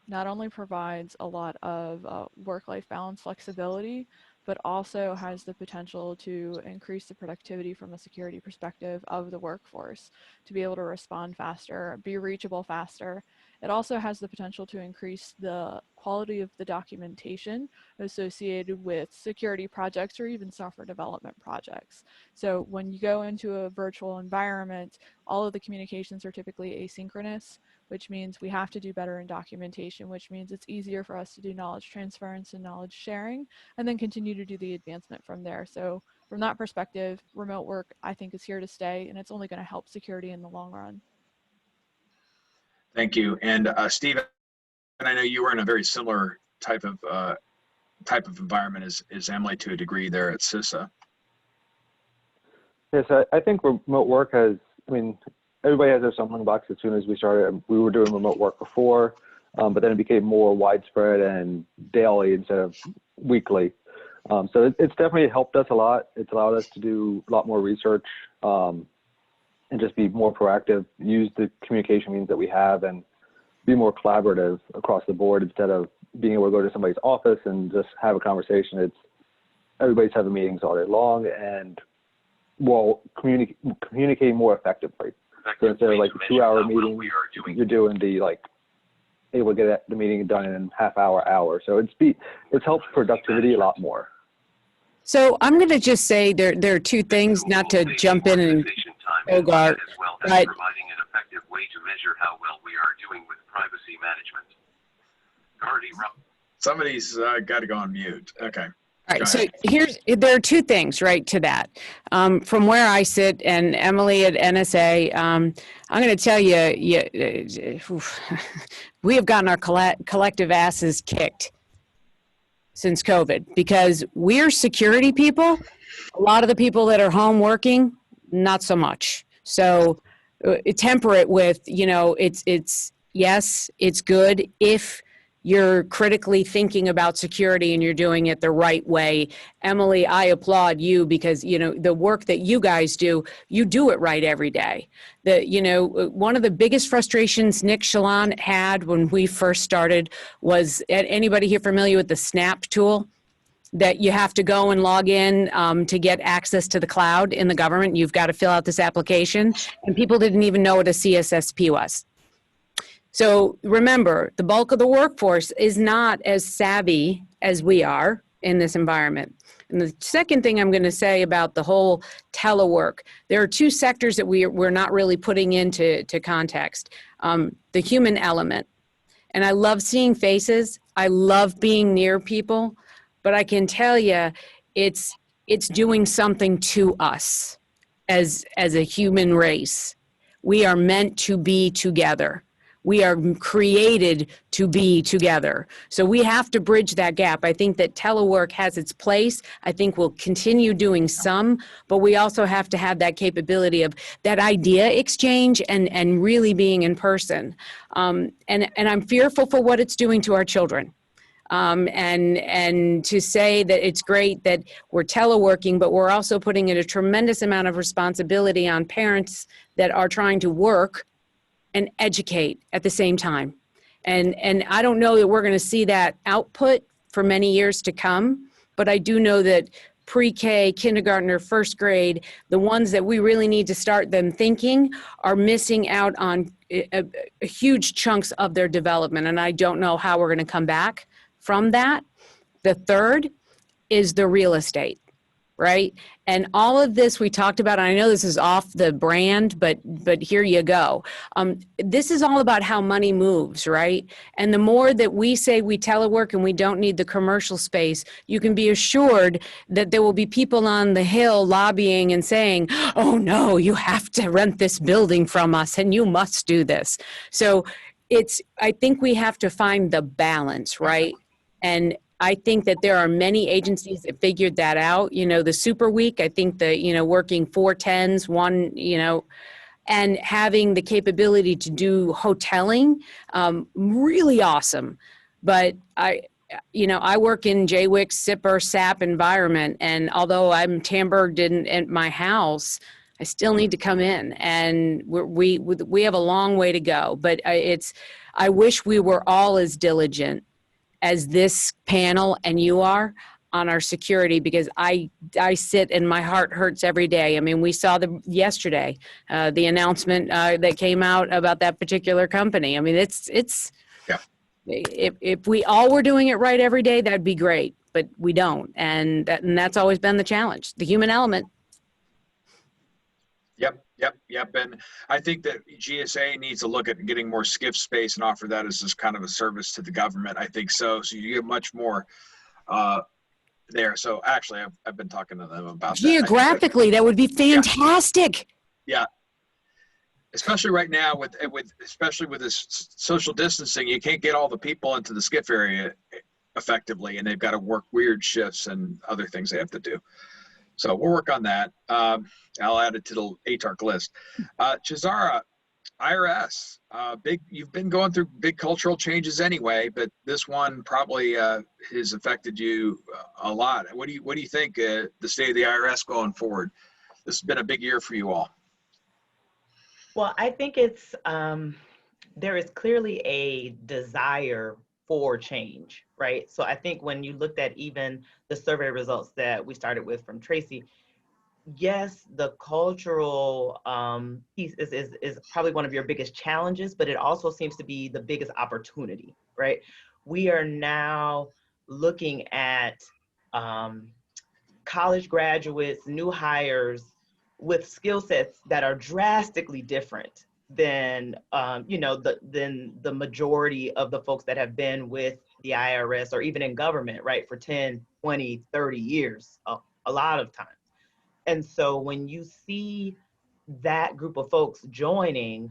not only provides a lot of work-life balance flexibility, but also has the potential to increase the productivity from a security perspective of the workforce, to be able to respond faster, be reachable faster. It also has the potential to increase the quality of the documentation associated with security projects or even software development projects. So when you go into a virtual environment, all of the communications are typically asynchronous, which means we have to do better in documentation, which means it's easier for us to do knowledge transference and knowledge sharing, and then continue to do the advancement from there. So from that perspective, remote work, I think, is here to stay, and it's only going to help security in the long run. Thank you. And Steve, and I know you were in a very similar type of environment as Emily to a degree there at CISA. Yes, I think remote work has, everybody has their stumbling blocks. As soon as we started, we were doing remote work before, but then it became more widespread and daily instead of weekly. So it's definitely helped us a lot. It's allowed us to do a lot more research and just be more proactive, use the communication means that we have, and be more collaborative across the board instead of being able to go to somebody's office and just have a conversation. It's everybody's having meetings all day long and communicating more effectively. So instead of like a 2-hour meeting, you're doing the able to get the meeting done in half hour. So it's helped productivity a lot more. So I'm going to just say there are two things, not to jump in and Bogart, but providing an effective way to measure how well we are doing with privacy management. Somebody's got to go on mute. Okay. All right, so there are two things, right, to that. From where I sit, and Emily at NSA, I'm going to tell you, we have gotten our collective asses kicked since COVID, because we're security people. A lot of the people that are home working, not so much. So temper it with, yes, it's good if you're critically thinking about security and you're doing it the right way. Emily, I applaud you because, the work that you guys do, you do it right every day. One of the biggest frustrations Nick Shalon had when we first started was, anybody here familiar with the Snap tool? That you have to go and log in to get access to the cloud in the government. You've got to fill out this application, and people didn't even know what a CSSP was. So remember, the bulk of the workforce is not as savvy as we are in this environment. And the second thing I'm going to say about the whole telework, there are two sectors that we're not really putting into context. The human element. And I love seeing faces. I love being near people, but I can tell you it's doing something to us as a human race. We are meant to be together. We are created to be together. So we have to bridge that gap. I think that telework has its place. I think we'll continue doing some, but we also have to have that capability of that idea exchange and really being in person. And I'm fearful for what it's doing to our children. And to say that it's great that we're teleworking, but we're also putting in a tremendous amount of responsibility on parents that are trying to work and educate at the same time. And I don't know that we're going to see that output for many years to come, but I do know that pre-K, kindergartner, first grade, the ones that we really need to start them thinking are missing out on a huge chunks of their development. And I don't know how we're going to come back from that. The third is the real estate, right? And all of this we talked about, and I know this is off the brand, but here you go. This is all about how money moves, right? And the more that we say we telework and we don't need the commercial space, you can be assured that there will be people on the Hill lobbying and saying, oh no, you have to rent this building from us and you must do this. So I think we have to find the balance, right? And I think that there are many agencies that figured that out. You know, the super week, I think working 4 10s, and having the capability to do hoteling, really awesome. But I work in JWIC, SIPR, SAP environment. And although I'm tamburged in my house, I still need to come in, and we have a long way to go. But I wish we were all as diligent as this panel and you are on our security, because I sit and my heart hurts every day. I mean, we saw yesterday the announcement that came out about that particular company. I mean, Yeah. If we all were doing it right every day, that'd be great, but we don't, and that's always been the challenge, the human element. Yep. And I think that GSA needs to look at getting more SCIF space and offer that as just kind of a service to the government. I think so. So you get much more there. So actually, I've been talking to them about geographically. That would be fantastic. Yeah. Especially right now especially with this social distancing, you can't get all the people into the SCIF area effectively, and they've got to work weird shifts and other things they have to do. So we'll work on that. I'll add it to the ATARC list. Chizara, IRS, you've been going through big cultural changes anyway, but this one probably has affected you a lot. What do you think the state of the IRS going forward? This has been a big year for you all. Well, I think it's there is clearly a desire for change, right? So I think when you looked at even the survey results that we started with from Tracy, yes, the cultural piece is probably one of your biggest challenges, but it also seems to be the biggest opportunity, right? We are now looking at college graduates, new hires with skill sets that are drastically different than the majority of the folks that have been with the IRS or even in government, right, for 10, 20, 30 years, a lot of times. And so when you see that group of folks joining,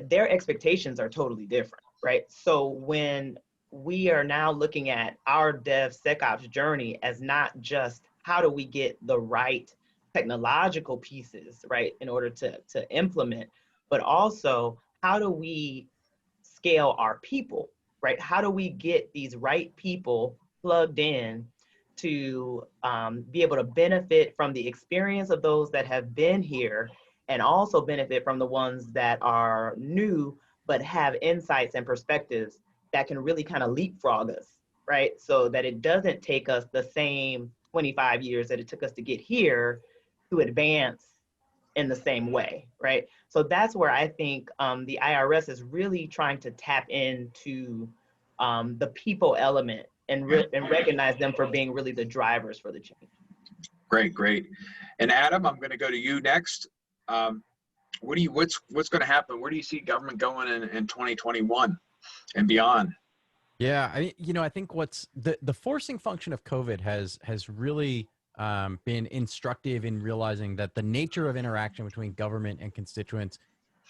their expectations are totally different, right? So when we are now looking at our DevSecOps journey as not just how do we get the right technological pieces, right, in order to implement, but also how do we scale our people, right? How do we get these right people plugged in to be able to benefit from the experience of those that have been here and also benefit from the ones that are new but have insights and perspectives that can really kind of leapfrog us, right? So that it doesn't take us the same 25 years that it took us to get here to advance in the same way, right? So that's where I think the IRS is really trying to tap into the people element and recognize them for being really the drivers for the change. Great, great. And Adam, I'm going to go to you next. What's going to happen? Where do you see government going in 2021 and beyond? Yeah, I think what's the forcing function of COVID has really been instructive in realizing that the nature of interaction between government and constituents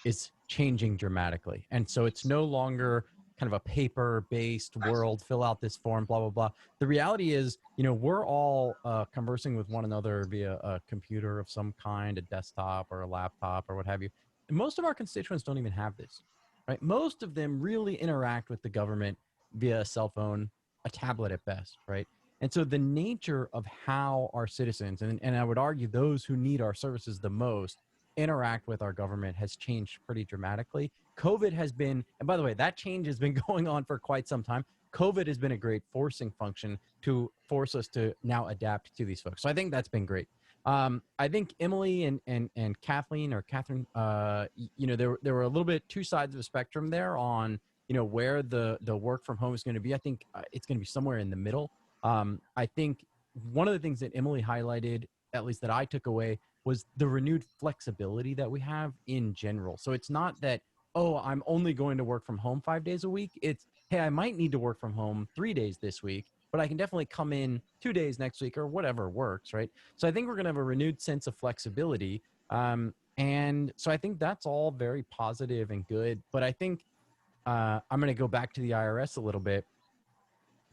is changing dramatically. And so it's no longer kind of a paper-based world, fill out this form, blah, blah, blah. The reality is, we're all conversing with one another via a computer of some kind, a desktop or a laptop or what have you. And most of our constituents don't even have this, right? Most of them really interact with the government via a cell phone, a tablet at best, right? And so the nature of how our citizens, and I would argue those who need our services the most, interact with our government has changed pretty dramatically. COVID has been, and by the way, that change has been going on for quite some time. COVID has been a great forcing function to force us to now adapt to these folks. So I think that's been great. I think Emily and Kathleen or Catherine, there were a little bit two sides of the spectrum there on, where the work from home is going to be. I think it's going to be somewhere in the middle. I think one of the things that Emily highlighted, at least that I took away, was the renewed flexibility that we have in general. So it's not that, oh, I'm only going to work from home 5 days a week. It's, hey, I might need to work from home 3 days this week, but I can definitely come in 2 days next week or whatever works, right? So I think we're going to have a renewed sense of flexibility. And so I think that's all very positive and good. But I think I'm going to go back to the IRS a little bit.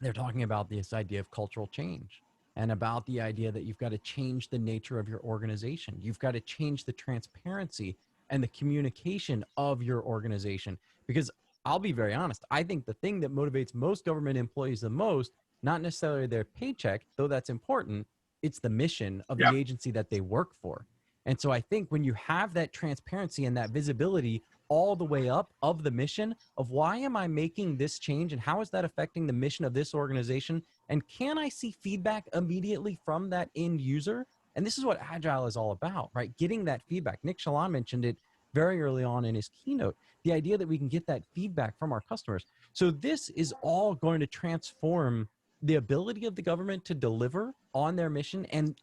They're talking about this idea of cultural change and about the idea that you've got to change the nature of your organization. You've got to change the transparency and the communication of your organization. Because I'll be very honest, I think the thing that motivates most government employees the most, not necessarily their paycheck, though that's important, it's the mission of the agency that they work for. And so I think when you have that transparency and that visibility all the way up of the mission of why am I making this change and how is that affecting the mission of this organization? And can I see feedback immediately from that end user? And this is what Agile is all about, right? Getting that feedback. Nick Shalon mentioned it very early on in his keynote, the idea that we can get that feedback from our customers. So this is all going to transform the ability of the government to deliver on their mission and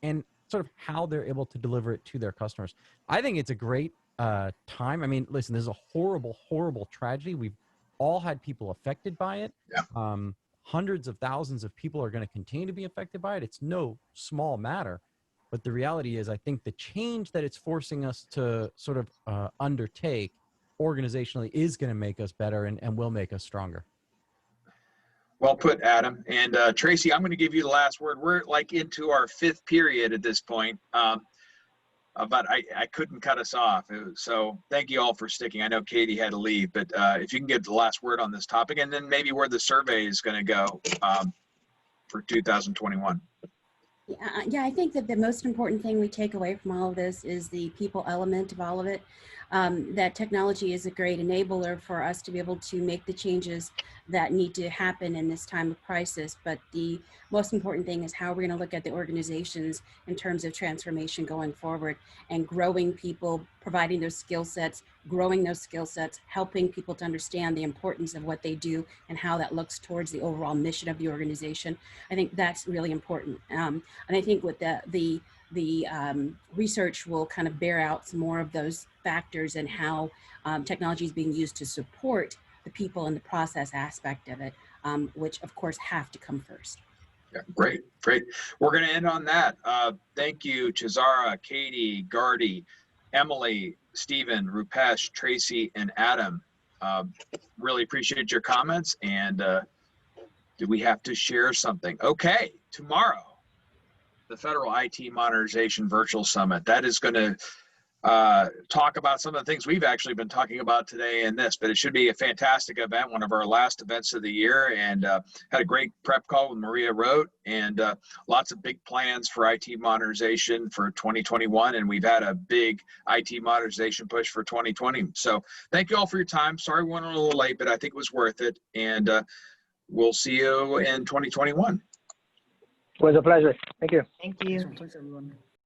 sort of how they're able to deliver it to their customers. I think it's a great time. I mean, listen, this is a horrible, horrible tragedy. We've all had people affected by it. Hundreds of thousands of people are going to continue to be affected by it. It's no small matter. But the reality is, I think the change that it's forcing us to sort of undertake organizationally is going to make us better and will make us stronger. Well put, Adam. And Tracy, I'm going to give you the last word. We're like into our fifth period at this point. But I couldn't cut us off. So thank you all for sticking. I know Katie had to leave, but if you can get the last word on this topic and then maybe where the survey is going to go for 2021. Yeah, I think that the most important thing we take away from all of this is the people element of all of it. That technology is a great enabler for us to be able to make the changes that need to happen in this time of crisis. But the most important thing is how we're going to look at the organizations in terms of transformation going forward and growing people, providing those skill sets, growing those skill sets, helping people to understand the importance of what they do and how that looks towards the overall mission of the organization. I think that's really important. And I think with the research will kind of bear out some more of those factors and how technology is being used to support the people and the process aspect of it, which of course have to come first. Yeah, great. We're going to end on that. Thank you, Chizara, Katie, Gardy, Emily, Stephen, Rupesh, Tracy, and Adam. Really appreciate your comments. And do we have to share something? Okay, tomorrow, the Federal IT Modernization Virtual Summit. That is going to talk about some of the things we've actually been talking about today in this, but it should be a fantastic event, one of our last events of the year, and had a great prep call with Maria Rote, and lots of big plans for IT modernization for 2021, and we've had a big IT modernization push for 2020. So thank you all for your time. Sorry we went a little late, but I think it was worth it, and we'll see you in 2021. It was a pleasure. Thank you. Thank you. Thanks, everyone.